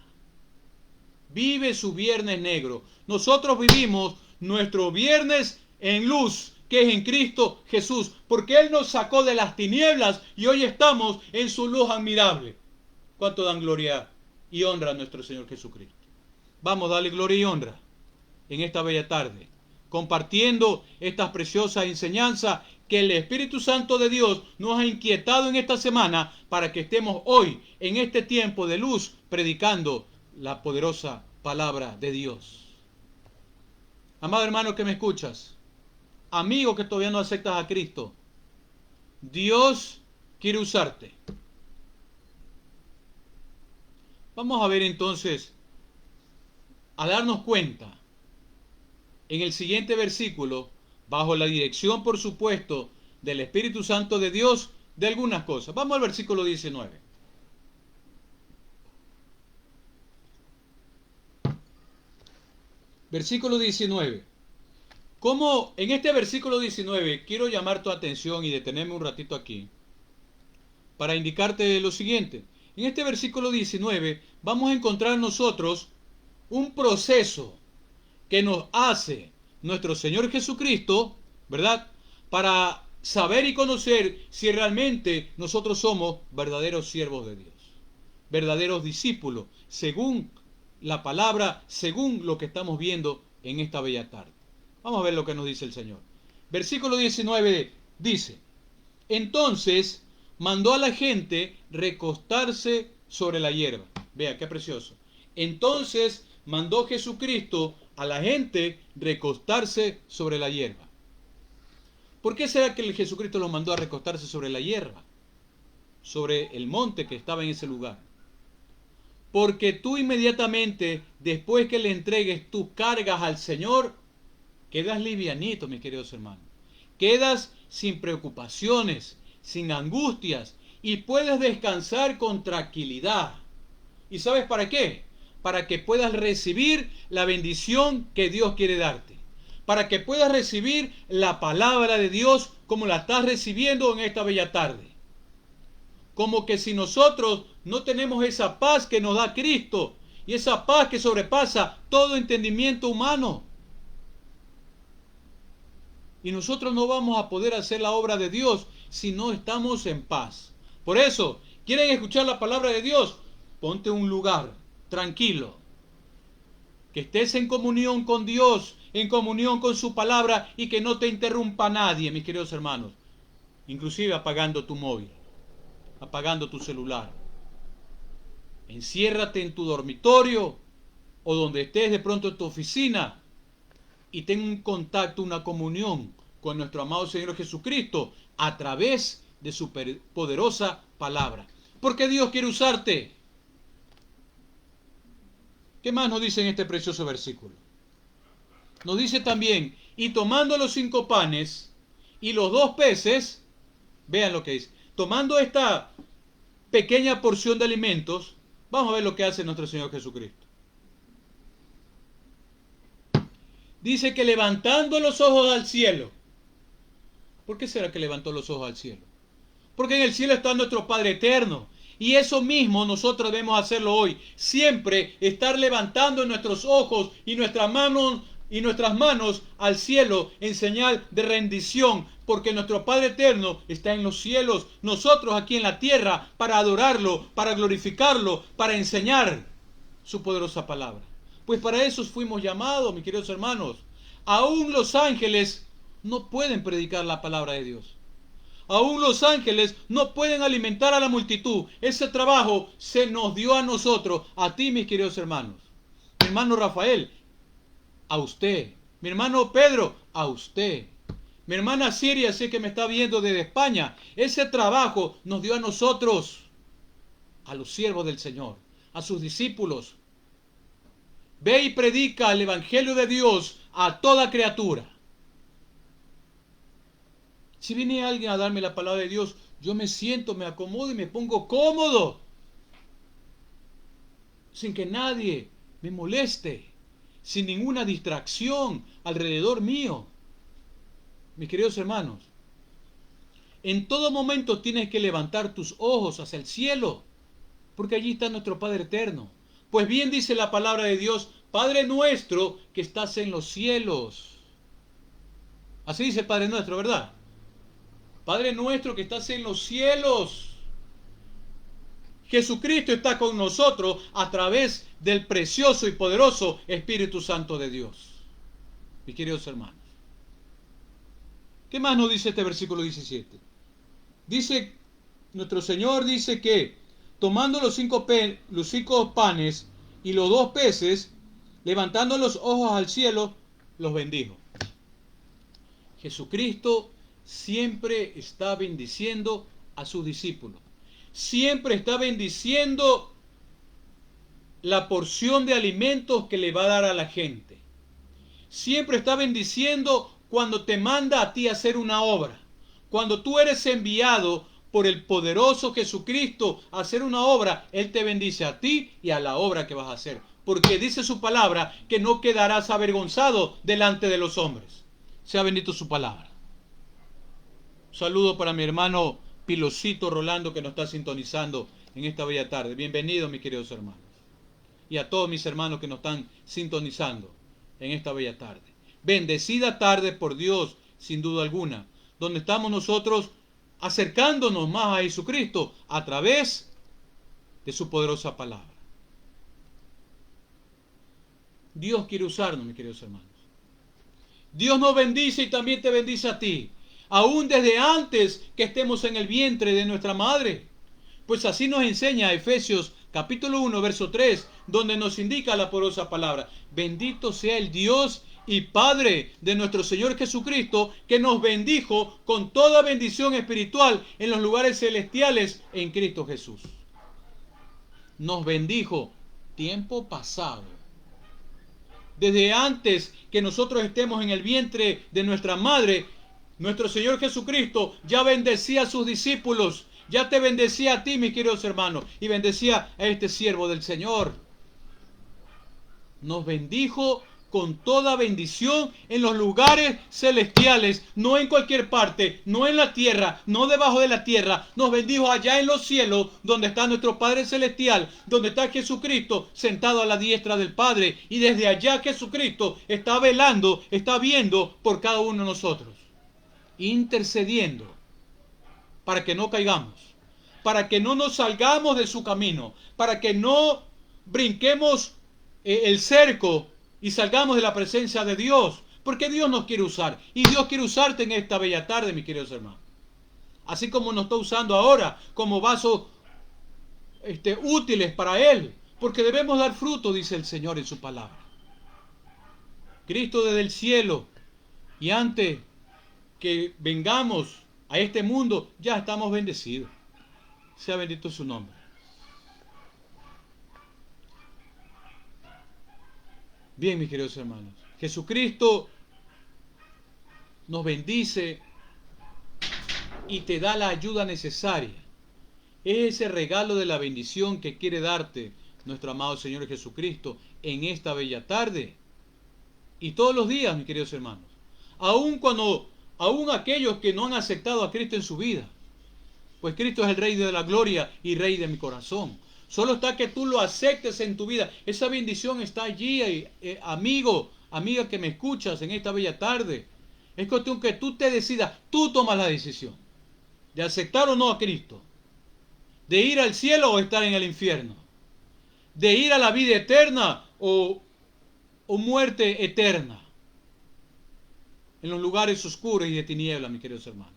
Vive su Viernes Negro. Nosotros vivimos nuestro viernes en luz, que es en Cristo Jesús, porque Él nos sacó de las tinieblas y hoy estamos en su luz admirable. ¿Cuánto dan gloria y honra a nuestro Señor Jesucristo? Vamos a darle gloria y honra en esta bella tarde, compartiendo estas preciosas enseñanzas que el Espíritu Santo de Dios nos ha inquietado en esta semana para que estemos hoy en este tiempo de luz predicando la poderosa palabra de Dios. Amado hermano que me escuchas, amigo que todavía no aceptas a Cristo, Dios quiere usarte. Vamos a ver entonces, a darnos cuenta en el siguiente versículo, bajo la dirección, por supuesto, del Espíritu Santo de Dios, de algunas cosas. Vamos al versículo 19. Versículo 19. Como en este versículo 19 quiero llamar tu atención y detenerme un ratito aquí para indicarte lo siguiente. En este versículo 19 vamos a encontrar nosotros un proceso que nos hace nuestro Señor Jesucristo, ¿verdad? Para saber y conocer si realmente nosotros somos verdaderos siervos de Dios, verdaderos discípulos, según la palabra, según lo que estamos viendo en esta bella tarde. Vamos a ver lo que nos dice el Señor. Versículo 19 dice: entonces mandó a la gente recostarse sobre la hierba. Vea, qué precioso. Entonces mandó Jesucristo a la gente recostarse sobre la hierba. ¿Por qué será que el Jesucristo los mandó a recostarse sobre la hierba? Sobre el monte que estaba en ese lugar. Porque tú inmediatamente, después que le entregues tus cargas al Señor, quedas livianito, mis queridos hermanos. Quedas sin preocupaciones, sin angustias, y puedes descansar con tranquilidad. ¿Y sabes para qué? Para que puedas recibir la bendición que Dios quiere darte. Para que puedas recibir la palabra de Dios como la estás recibiendo en esta bella tarde. Como que si nosotros no tenemos esa paz que nos da Cristo, y esa paz que sobrepasa todo entendimiento humano, y nosotros no vamos a poder hacer la obra de Dios si no estamos en paz. Por eso, ¿quieren escuchar la palabra de Dios? Ponte un lugar tranquilo, que estés en comunión con Dios, en comunión con su palabra, y que no te interrumpa nadie, mis queridos hermanos. Inclusive apagando tu móvil, apagando tu celular. Enciérrate en tu dormitorio o donde estés de pronto en tu oficina y ten un contacto, una comunión con nuestro amado Señor Jesucristo a través de su poderosa palabra. Porque Dios quiere usarte. ¿Qué más nos dice en este precioso versículo? Nos dice también: y tomando los 5 panes y los 2 peces, vean lo que dice, tomando esta pequeña porción de alimentos, vamos a ver lo que hace nuestro Señor Jesucristo. Dice que levantando los ojos al cielo. ¿Por qué será que levantó los ojos al cielo? Porque en el cielo está nuestro Padre eterno. Y eso mismo nosotros debemos hacerlo hoy. Siempre estar levantando nuestros ojos y nuestras manos al cielo en señal de rendición. Porque nuestro Padre eterno está en los cielos. Nosotros aquí en la tierra para adorarlo, para glorificarlo, para enseñar su poderosa palabra. Pues para eso fuimos llamados, mis queridos hermanos. Aún los ángeles no pueden predicar la palabra de Dios. Aún los ángeles no pueden alimentar a la multitud. Ese trabajo se nos dio a nosotros, a ti, mis queridos hermanos. Mi hermano Rafael, a usted. Mi hermano Pedro, a usted. Mi hermana Siria, sé que me está viendo desde España. Ese trabajo nos dio a nosotros, a los siervos del Señor, a sus discípulos. Ve y predica el Evangelio de Dios a toda criatura. Si viene alguien a darme la palabra de Dios, yo me siento, me acomodo y me pongo cómodo, sin que nadie me moleste, sin ninguna distracción alrededor mío. Mis queridos hermanos, en todo momento tienes que levantar tus ojos hacia el cielo, porque allí está nuestro Padre eterno. Pues bien dice la palabra de Dios: Padre nuestro que estás en los cielos. Así dice el Padre nuestro, ¿verdad? Padre nuestro que estás en los cielos. Jesucristo está con nosotros a través del precioso y poderoso Espíritu Santo de Dios. Mis queridos hermanos, ¿qué más nos dice este versículo 17? Dice, nuestro Señor dice que tomando los 5 panes y los 2 peces, levantando los ojos al cielo, los bendijo. Jesucristo siempre está bendiciendo a sus discípulos. Siempre está bendiciendo la porción de alimentos que le va a dar a la gente. siempre está bendiciendo cuando te manda a ti a hacer una obra. Cuando tú eres enviado por el poderoso Jesucristo a hacer una obra, Él te bendice a ti y a la obra que vas a hacer. Porque dice su palabra que no quedarás avergonzado delante de los hombres. Sea bendito su palabra. Un saludo para mi hermano Pilocito Rolando que nos está sintonizando en esta bella tarde. Bienvenidos, mis queridos hermanos. Y a todos mis hermanos que nos están sintonizando en esta bella tarde. Bendecida tarde por Dios, sin duda alguna, donde estamos nosotros acercándonos más a Jesucristo a través de su poderosa palabra. Dios quiere usarnos, mis queridos hermanos. Dios nos bendice y también te bendice a ti, aún desde antes que estemos en el vientre de nuestra madre. Pues así nos enseña Efesios capítulo 1, verso 3, donde nos indica la poderosa palabra. Bendito sea el Dios y Padre de nuestro Señor Jesucristo, que nos bendijo con toda bendición espiritual en los lugares celestiales en Cristo Jesús. Nos bendijo tiempo pasado. Desde antes que nosotros estemos en el vientre de nuestra madre, nuestro Señor Jesucristo ya bendecía a sus discípulos, ya te bendecía a ti, mis queridos hermanos, y bendecía a este siervo del Señor. Nos bendijo con toda bendición en los lugares celestiales, no en cualquier parte, no en la tierra, no debajo de la tierra. Nos bendijo allá en los cielos, donde está nuestro Padre Celestial, donde está Jesucristo sentado a la diestra del Padre, y desde allá Jesucristo está velando, está viendo por cada uno de nosotros, intercediendo para que no caigamos, para que no nos salgamos de su camino, para que no brinquemos el cerco y salgamos de la presencia de Dios, porque Dios nos quiere usar, y Dios quiere usarte en esta bella tarde, mis queridos hermanos, así como nos está usando ahora como vasos útiles para Él, porque debemos dar fruto, dice el Señor en su palabra. Cristo desde el cielo, y antes que vengamos a este mundo, ya estamos bendecidos. Sea bendito su nombre. Bien, mis queridos hermanos, Jesucristo nos bendice y te da la ayuda necesaria. Es ese regalo de la bendición que quiere darte nuestro amado Señor Jesucristo en esta bella tarde y todos los días, mis queridos hermanos. Aún aquellos que no han aceptado a Cristo en su vida, pues Cristo es el Rey de la gloria y Rey de mi corazón. Solo está que tú lo aceptes en tu vida. Esa bendición está allí, amigo, amiga que me escuchas en esta bella tarde. Es cuestión que tú te decidas, tú tomas la decisión de aceptar o no a Cristo, de ir al cielo o estar en el infierno, de ir a la vida eterna o muerte eterna, en los lugares oscuros y de tinieblas, mis queridos hermanos.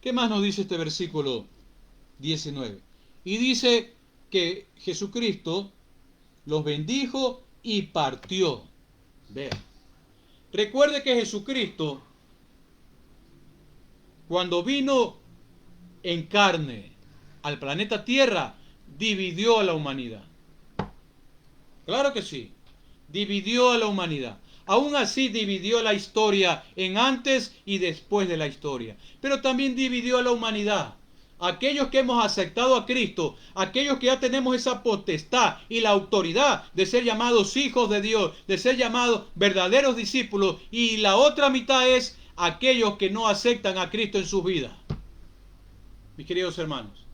¿Qué más nos dice este versículo 19? Y dice que Jesucristo los bendijo y partió. Vea. Recuerde que Jesucristo, cuando vino en carne al planeta Tierra, dividió a la humanidad. Claro que sí, dividió a la humanidad. Aún así dividió la historia en antes y después de la historia. Pero también dividió a la humanidad. Aquellos que hemos aceptado a Cristo, aquellos que ya tenemos esa potestad y la autoridad de ser llamados hijos de Dios, de ser llamados verdaderos discípulos. Y la otra mitad es aquellos que no aceptan a Cristo en sus vidas. Mis queridos hermanos,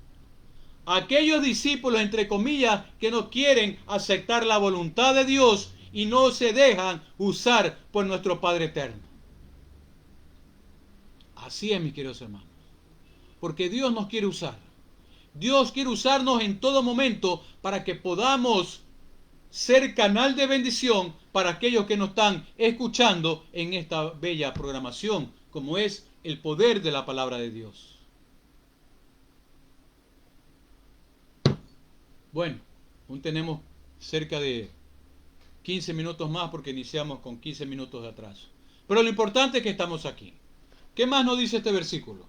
aquellos discípulos, entre comillas, que no quieren aceptar la voluntad de Dios y no se dejan usar por nuestro Padre eterno. Así es, mis queridos hermanos. Porque Dios nos quiere usar. Dios quiere usarnos en todo momento para que podamos ser canal de bendición para aquellos que nos están escuchando en esta bella programación, como es el poder de la palabra de Dios. Bueno, aún tenemos cerca de 15 minutos más porque iniciamos con 15 minutos de atraso. Pero lo importante es que estamos aquí. ¿Qué más nos dice este versículo?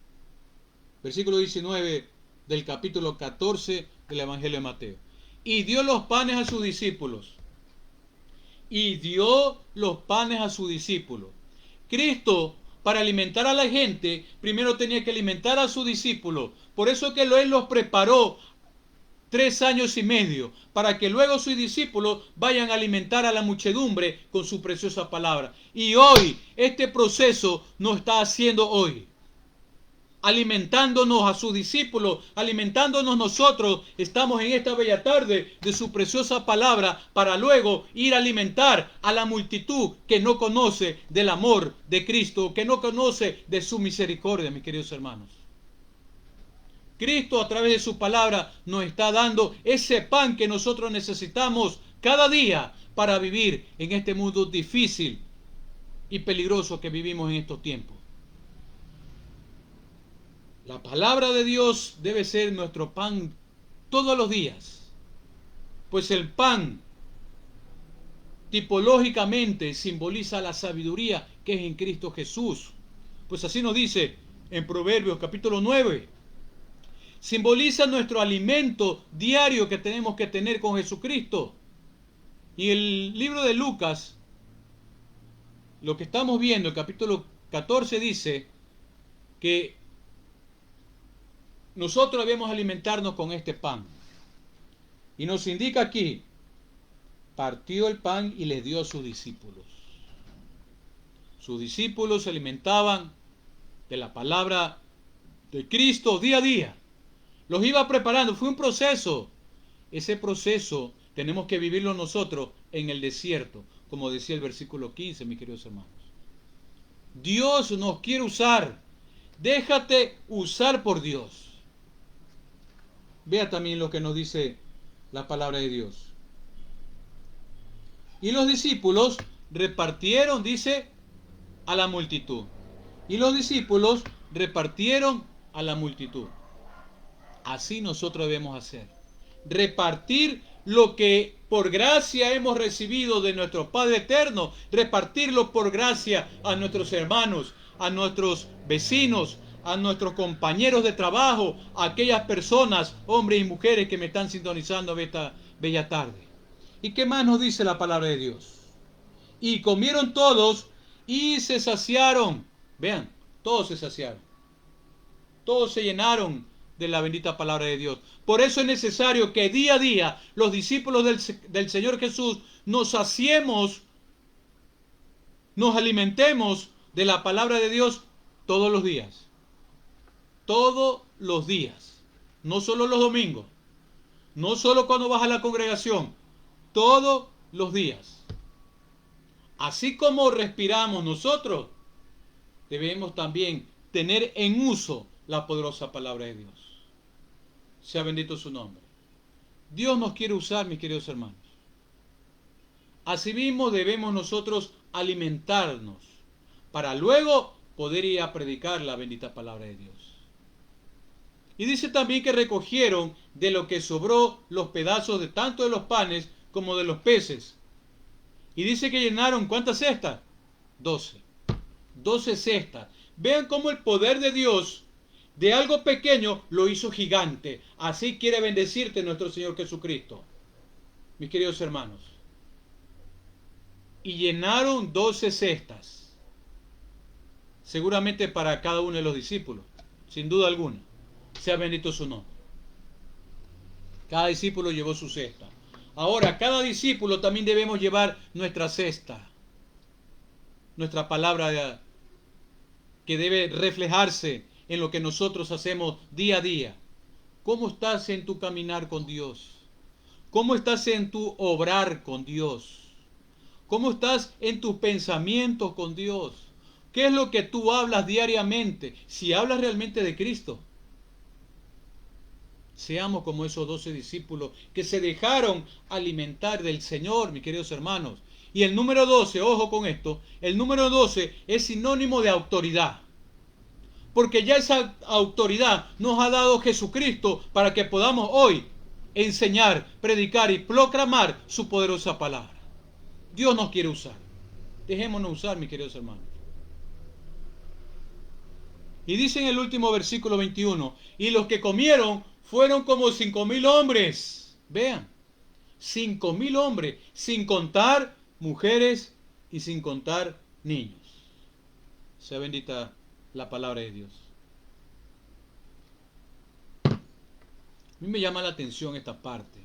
Versículo 19 del capítulo 14 del Evangelio de Mateo. Y dio los panes a sus discípulos. y dio los panes a sus discípulos. Cristo, para alimentar a la gente, primero tenía que alimentar a sus discípulos. Por eso que Él los preparó 3 años y medio, para que luego sus discípulos vayan a alimentar a la muchedumbre con su preciosa palabra. Y hoy, este proceso nos está haciendo hoy, alimentándonos a sus discípulos, alimentándonos nosotros. Estamos en esta bella tarde de su preciosa palabra para luego ir a alimentar a la multitud que no conoce del amor de Cristo, que no conoce de su misericordia, mis queridos hermanos. Cristo, a través de su palabra, nos está dando ese pan que nosotros necesitamos cada día para vivir en este mundo difícil y peligroso que vivimos en estos tiempos. La palabra de Dios debe ser nuestro pan todos los días, pues el pan tipológicamente simboliza la sabiduría que es en Cristo Jesús. Pues así nos dice en Proverbios capítulo 9. Simboliza nuestro alimento diario que tenemos que tener con Jesucristo. Y el libro de Lucas, lo que estamos viendo, el capítulo 14 dice que nosotros debemos alimentarnos con este pan. Y nos indica aquí, partió el pan y les dio a sus discípulos. Sus discípulos se alimentaban de la palabra de Cristo día a día. Los iba preparando, fue un proceso. Ese proceso tenemos que vivirlo nosotros en el desierto, como decía el versículo 15, mis queridos hermanos. Dios nos quiere usar. Déjate usar por Dios. Vea también lo que nos dice la palabra de Dios. Y los discípulos repartieron, dice, a la multitud. Y los discípulos repartieron a la multitud. Así nosotros debemos hacer. Repartir lo que por gracia hemos recibido de nuestro Padre Eterno. Repartirlo por gracia a nuestros hermanos, a nuestros vecinos, a nuestros compañeros de trabajo, a aquellas personas, hombres y mujeres que me están sintonizando esta bella tarde. ¿Y qué más nos dice la palabra de Dios? Y comieron todos y se saciaron. Vean, todos se saciaron. Todos se llenaron de la bendita palabra de Dios. Por eso es necesario que día a día los discípulos del Señor Jesús nos saciemos, nos alimentemos de la palabra de Dios todos los días. Todos los días. No solo los domingos. No solo cuando vas a la congregación. Todos los días. Así como respiramos nosotros, debemos también tener en uso la poderosa palabra de Dios. Sea bendito su nombre. Dios nos quiere usar, mis queridos hermanos. Asimismo debemos nosotros alimentarnos para luego poder ir a predicar la bendita palabra de Dios. Y dice también que recogieron de lo que sobró los pedazos de tanto de los panes como de los peces. Y dice que llenaron, ¿cuántas cestas? 12. 12 cestas. Vean cómo el poder de Dios de algo pequeño lo hizo gigante. Así quiere bendecirte nuestro Señor Jesucristo, mis queridos hermanos. Y llenaron 12 cestas. Seguramente para cada uno de los discípulos, sin duda alguna. Sea bendito su nombre. Cada discípulo llevó su cesta. Ahora, cada discípulo también debemos llevar nuestra cesta. Nuestra palabra que debe reflejarse en lo que nosotros hacemos día a día. ¿Cómo estás en tu caminar con Dios? ¿Cómo estás en tu obrar con Dios? ¿Cómo estás en tus pensamientos con Dios? ¿Qué es lo que tú hablas diariamente? Si hablas realmente de Cristo. Seamos como esos 12 discípulos que se dejaron alimentar del Señor, mis queridos hermanos. Y el número 12, ojo con esto, el número 12 es sinónimo de autoridad. Porque ya esa autoridad nos ha dado Jesucristo para que podamos hoy enseñar, predicar y proclamar su poderosa palabra. Dios nos quiere usar. Dejémonos usar, mis queridos hermanos. Y dice en el último versículo 21, y los que comieron fueron como 5,000 hombres. Vean, 5,000 hombres, sin contar mujeres y sin contar niños. Sea bendita la palabra de Dios. A mí me llama la atención esta parte.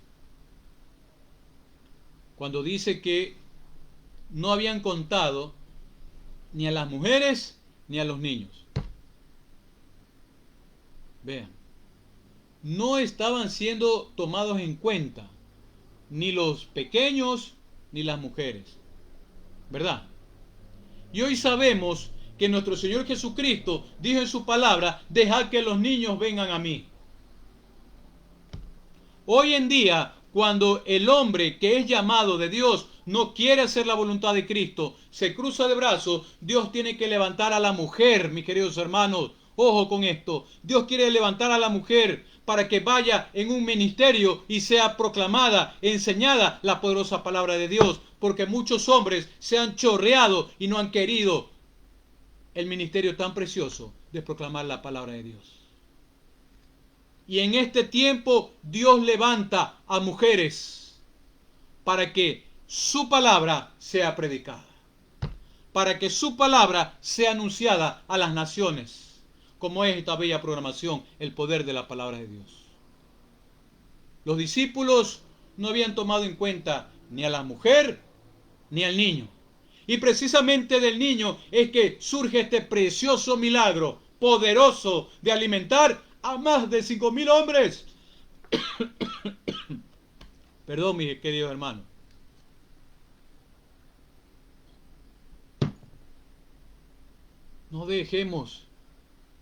Cuando dice que no habían contado ni a las mujeres ni a los niños. Vean, no estaban siendo tomados en cuenta ni los pequeños ni las mujeres, ¿verdad? Y hoy sabemos que nuestro Señor Jesucristo dijo en su palabra: dejad que los niños vengan a mí. Hoy en día, cuando el hombre que es llamado de Dios no quiere hacer la voluntad de Cristo, se cruza de brazos, Dios tiene que levantar a la mujer, mis queridos hermanos. Ojo con esto. Dios quiere levantar a la mujer para que vaya en un ministerio y sea proclamada, enseñada la poderosa palabra de Dios, porque muchos hombres se han chorreado y no han querido el ministerio tan precioso de proclamar la palabra de Dios. Y en este tiempo Dios levanta a mujeres para que su palabra sea predicada, para que su palabra sea anunciada a las naciones, como es esta bella programación, el poder de la palabra de Dios. Los discípulos no habían tomado en cuenta ni a la mujer ni al niño. Y precisamente del niño es que surge este precioso milagro poderoso de alimentar a más de 5.000 hombres. Perdón, mis queridos hermanos. No dejemos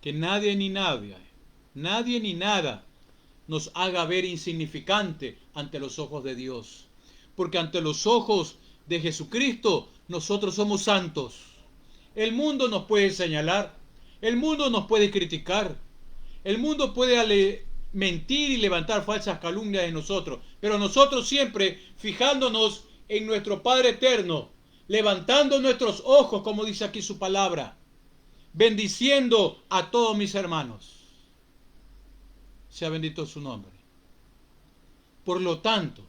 que nadie ni nada nos haga ver insignificante ante los ojos de Dios. Porque ante los ojos de Jesucristo nosotros somos santos. El mundo nos puede señalar, el mundo nos puede criticar, el mundo puede mentir y levantar falsas calumnias de nosotros, pero nosotros siempre fijándonos en nuestro Padre eterno, levantando nuestros ojos, como dice aquí su palabra, bendiciendo a todos mis hermanos. Sea bendito su nombre. Por lo tanto,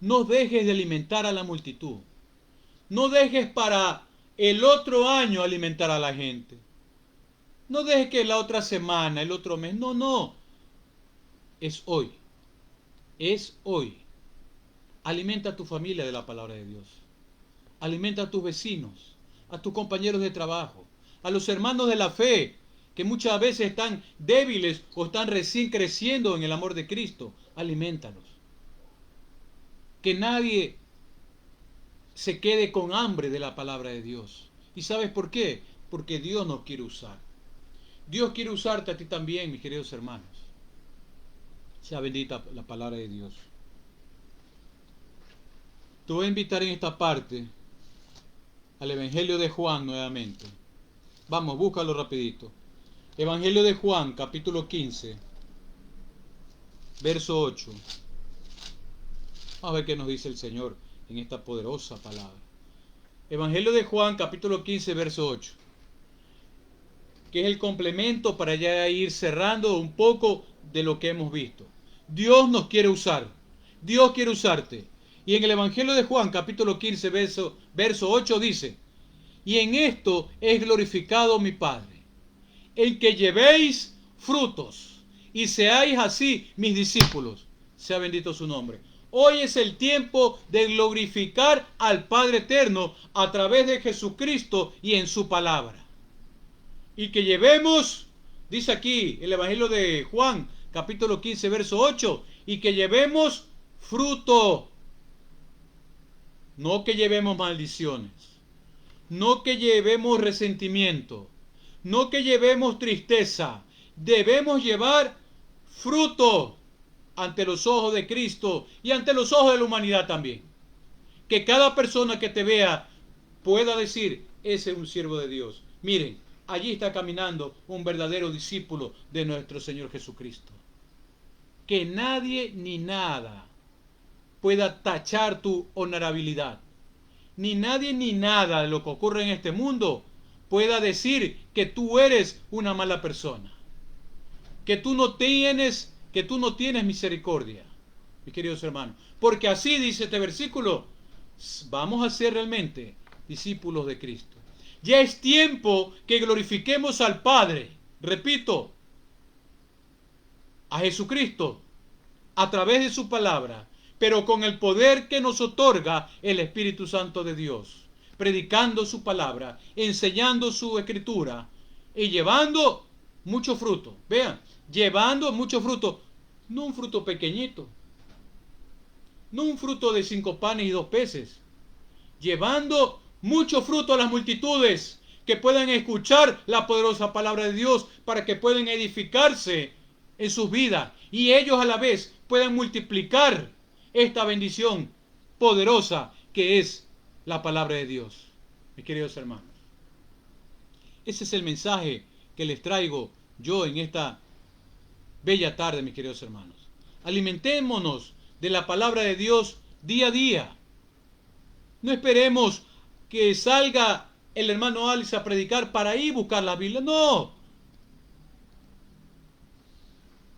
no dejes de alimentar a la multitud. No dejes para el otro año alimentar a la gente. No dejes que la otra semana, el otro mes. No. Es hoy. Es hoy. Alimenta a tu familia de la palabra de Dios. Alimenta a tus vecinos, a tus compañeros de trabajo, a los hermanos de la fe, que muchas veces están débiles o están recién creciendo en el amor de Cristo. Aliméntalos. Que nadie se quede con hambre de la palabra de Dios. ¿Y sabes por qué? Porque Dios nos quiere usar. Dios quiere usarte a ti también, mis queridos hermanos. Sea bendita la palabra de Dios. Te voy a invitar en esta parte al Evangelio de Juan nuevamente. Vamos, búscalo rapidito. Evangelio de Juan, capítulo 15, verso 8. Vamos a ver qué nos dice el Señor en esta poderosa palabra. Evangelio de Juan, capítulo 15, verso 8. Que es el complemento para ya ir cerrando un poco de lo que hemos visto. Dios nos quiere usar. Dios quiere usarte. Y en el Evangelio de Juan, capítulo 15, verso 8 dice: y en esto es glorificado mi Padre, en que llevéis frutos y seáis así mis discípulos. Sea bendito su nombre. Hoy es el tiempo de glorificar al Padre eterno a través de Jesucristo y en su palabra. Y que llevemos, dice aquí el Evangelio de Juan, capítulo 15, verso 8, y que llevemos fruto. No que llevemos maldiciones, no que llevemos resentimiento, no que llevemos tristeza. Debemos llevar fruto ante los ojos de Cristo y ante los ojos de la humanidad también. Que cada persona que te vea pueda decir: ese es un siervo de Dios. Miren, allí está caminando un verdadero discípulo de nuestro Señor Jesucristo. Que nadie ni nada pueda tachar tu honorabilidad. Ni nadie ni nada de lo que ocurre en este mundo pueda decir que tú eres una mala persona. Que tú no tienes misericordia, mis queridos hermanos. Porque así dice este versículo: vamos a ser realmente discípulos de Cristo. Ya es tiempo que glorifiquemos al Padre, repito, a Jesucristo, a través de su palabra, pero con el poder que nos otorga el Espíritu Santo de Dios, predicando su palabra, enseñando su escritura y llevando mucho fruto. Vean, llevando mucho fruto, no un fruto pequeñito, no un fruto de 5 panes y 2 peces, llevando mucho fruto a las multitudes que puedan escuchar la poderosa palabra de Dios para que puedan edificarse en sus vidas y ellos a la vez puedan multiplicar esta bendición poderosa que es la palabra de Dios. Mis queridos hermanos, ese es el mensaje que les traigo yo en esta bella tarde, mis queridos hermanos. Alimentémonos de la palabra de Dios día a día. No esperemos que salga el hermano Alice a predicar para ir a buscar la Biblia. No.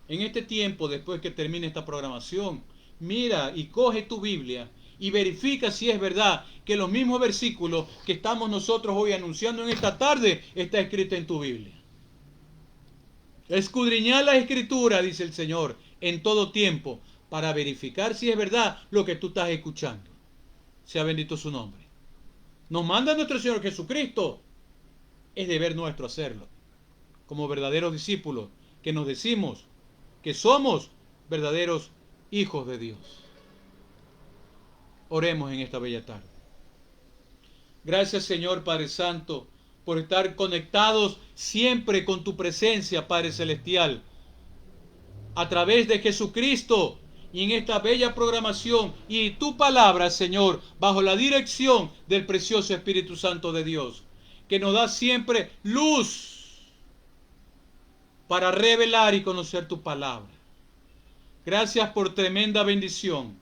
En este tiempo, después que termine esta programación, mira y coge tu Biblia y verifica si es verdad que los mismos versículos que estamos nosotros hoy anunciando en esta tarde está escrito en tu Biblia. Escudriñar la Escritura, dice el Señor, en todo tiempo, para verificar si es verdad lo que tú estás escuchando. Sea bendito su nombre. Nos manda nuestro Señor Jesucristo. Es deber nuestro hacerlo. Como verdaderos discípulos que nos decimos que somos verdaderos hijos de Dios. Oremos en esta bella tarde. Gracias, Señor Padre Santo, por estar conectados siempre con tu presencia, Padre Celestial, a través de Jesucristo y en esta bella programación y tu palabra, Señor, bajo la dirección del precioso Espíritu Santo de Dios, que nos da siempre luz para revelar y conocer tu palabra. Gracias por tremenda bendición.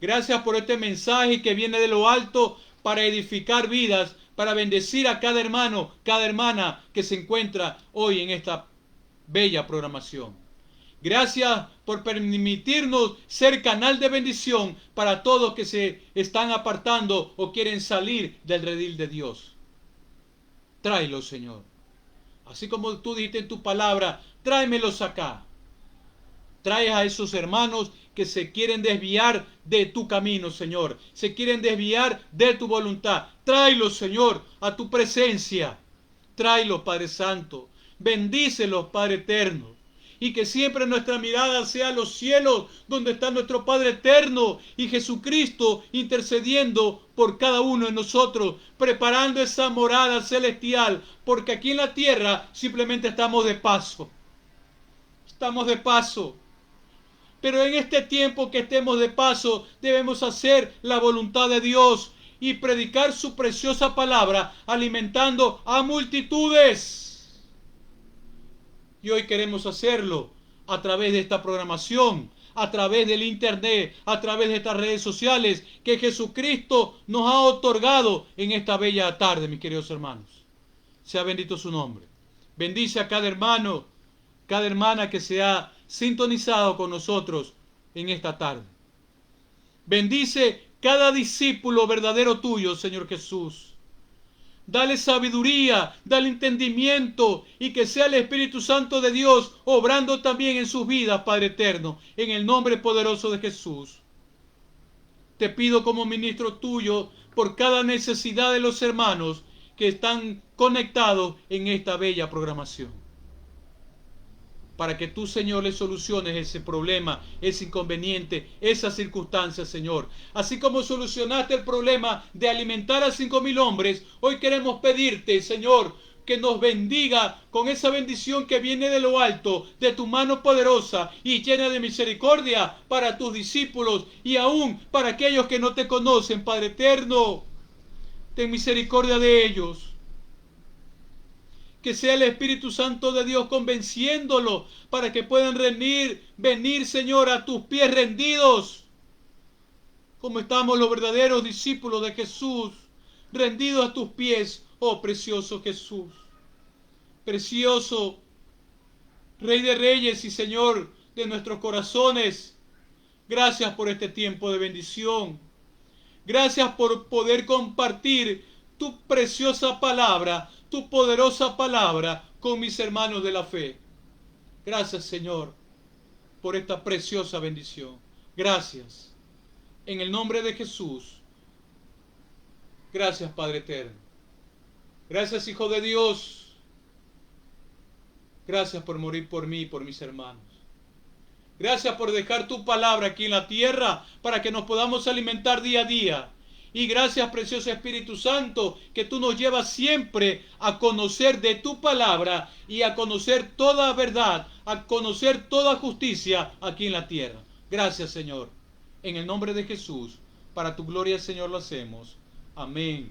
Gracias por este mensaje que viene de lo alto para edificar vidas, para bendecir a cada hermano, cada hermana que se encuentra hoy en esta bella programación. Gracias por permitirnos ser canal de bendición para todos que se están apartando o quieren salir del redil de Dios. Tráelos, Señor. Así como tú dijiste en tu palabra, tráemelos acá. Traes a esos hermanos que se quieren desviar de tu camino, Señor. Se quieren desviar de tu voluntad. Tráelos, Señor, a tu presencia. Tráelos, Padre Santo. Bendícelos, Padre Eterno. Y que siempre nuestra mirada sea a los cielos, donde está nuestro Padre Eterno y Jesucristo intercediendo por cada uno de nosotros, preparando esa morada celestial, porque aquí en la tierra simplemente estamos de paso. Estamos de paso. Pero en este tiempo que estemos de paso, debemos hacer la voluntad de Dios y predicar su preciosa palabra, alimentando a multitudes. Y hoy queremos hacerlo a través de esta programación, a través del internet, a través de estas redes sociales que Jesucristo nos ha otorgado en esta bella tarde, mis queridos hermanos. Sea bendito su nombre. Bendice a cada hermano, cada hermana que se ha sintonizado con nosotros en esta tarde. Bendice cada discípulo verdadero tuyo, Señor Jesús. Dale sabiduría, dale entendimiento y que sea el Espíritu Santo de Dios obrando también en sus vidas, Padre Eterno, en el nombre poderoso de Jesús. Te pido como ministro tuyo por cada necesidad de los hermanos que están conectados en esta bella programación. Para que tú, Señor, le soluciones ese problema, ese inconveniente, esa circunstancia, Señor. Así como solucionaste el problema de alimentar a 5,000 hombres, hoy queremos pedirte, Señor, que nos bendiga con esa bendición que viene de lo alto, de tu mano poderosa y llena de misericordia para tus discípulos y aún para aquellos que no te conocen, Padre Eterno. Ten misericordia de ellos. Que sea el Espíritu Santo de Dios convenciéndolo para que puedan venir, Señor, a tus pies rendidos. Como estamos los verdaderos discípulos de Jesús, rendidos a tus pies, oh precioso Jesús. Precioso Rey de Reyes y Señor de nuestros corazones. Gracias por este tiempo de bendición. Gracias por poder compartir tu preciosa palabra, tu poderosa palabra con mis hermanos de la fe. Gracias, Señor, por esta preciosa bendición. Gracias. En el nombre de Jesús. Gracias, Padre eterno. Gracias, Hijo de Dios. Gracias por morir por mí y por mis hermanos. Gracias por dejar tu palabra aquí en la tierra para que nos podamos alimentar día a día. Y gracias, precioso Espíritu Santo, que tú nos llevas siempre a conocer de tu palabra y a conocer toda verdad, a conocer toda justicia aquí en la tierra. Gracias, Señor. En el nombre de Jesús, para tu gloria, Señor, lo hacemos. Amén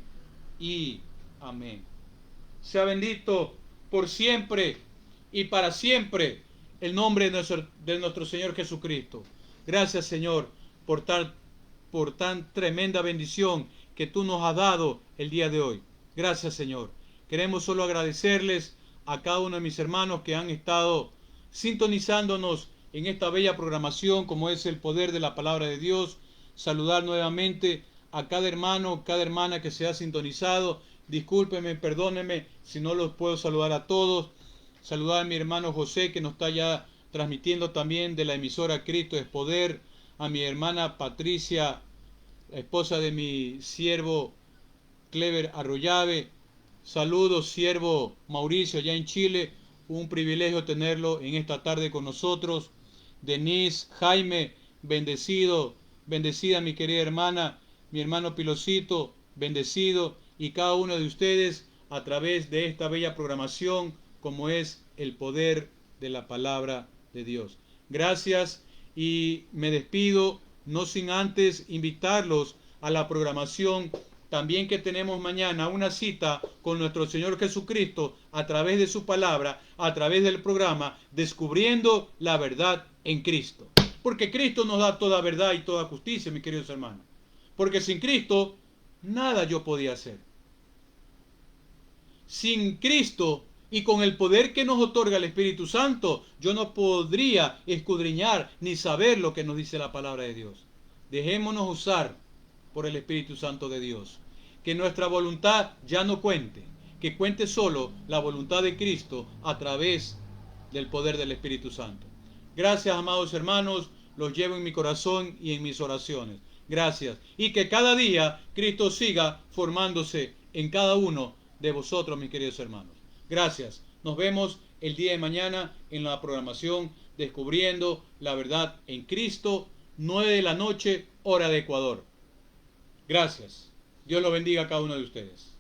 y amén. Sea bendito por siempre y para siempre el nombre de nuestro Señor Jesucristo. Gracias, Señor, por tan tremenda bendición que tú nos has dado el día de hoy. Gracias, Señor. Queremos solo agradecerles a cada uno de mis hermanos que han estado sintonizándonos en esta bella programación como es el poder de la palabra de Dios. Saludar nuevamente a cada hermano, cada hermana que se ha sintonizado. Discúlpeme, perdónenme si no los puedo saludar a todos. Saludar a mi hermano José, que nos está ya transmitiendo también de la emisora Cristo es Poder. A mi hermana Patricia, la esposa de mi siervo Clever Arroyave. Saludos, siervo Mauricio, allá en Chile. Un privilegio tenerlo en esta tarde con nosotros. Denise, Jaime, bendecido, bendecida mi querida hermana, mi hermano Pilocito, bendecido, y cada uno de ustedes a través de esta bella programación como es el poder de la palabra de Dios. Gracias y me despido, no sin antes invitarlos a la programación también que tenemos mañana, una cita con nuestro Señor Jesucristo a través de su palabra, a través del programa Descubriendo la Verdad en Cristo. Porque Cristo nos da toda verdad y toda justicia, mis queridos hermanos. Porque sin Cristo nada yo podía hacer. Sin Cristo y con el poder que nos otorga el Espíritu Santo, yo no podría escudriñar ni saber lo que nos dice la palabra de Dios. Dejémonos usar por el Espíritu Santo de Dios. Que nuestra voluntad ya no cuente, que cuente solo la voluntad de Cristo a través del poder del Espíritu Santo. Gracias, amados hermanos, los llevo en mi corazón y en mis oraciones. Gracias. Y que cada día Cristo siga formándose en cada uno de vosotros, mis queridos hermanos. Gracias. Nos vemos el día de mañana en la programación Descubriendo la Verdad en Cristo, 9 de la noche, hora de Ecuador. Gracias. Dios los bendiga a cada uno de ustedes.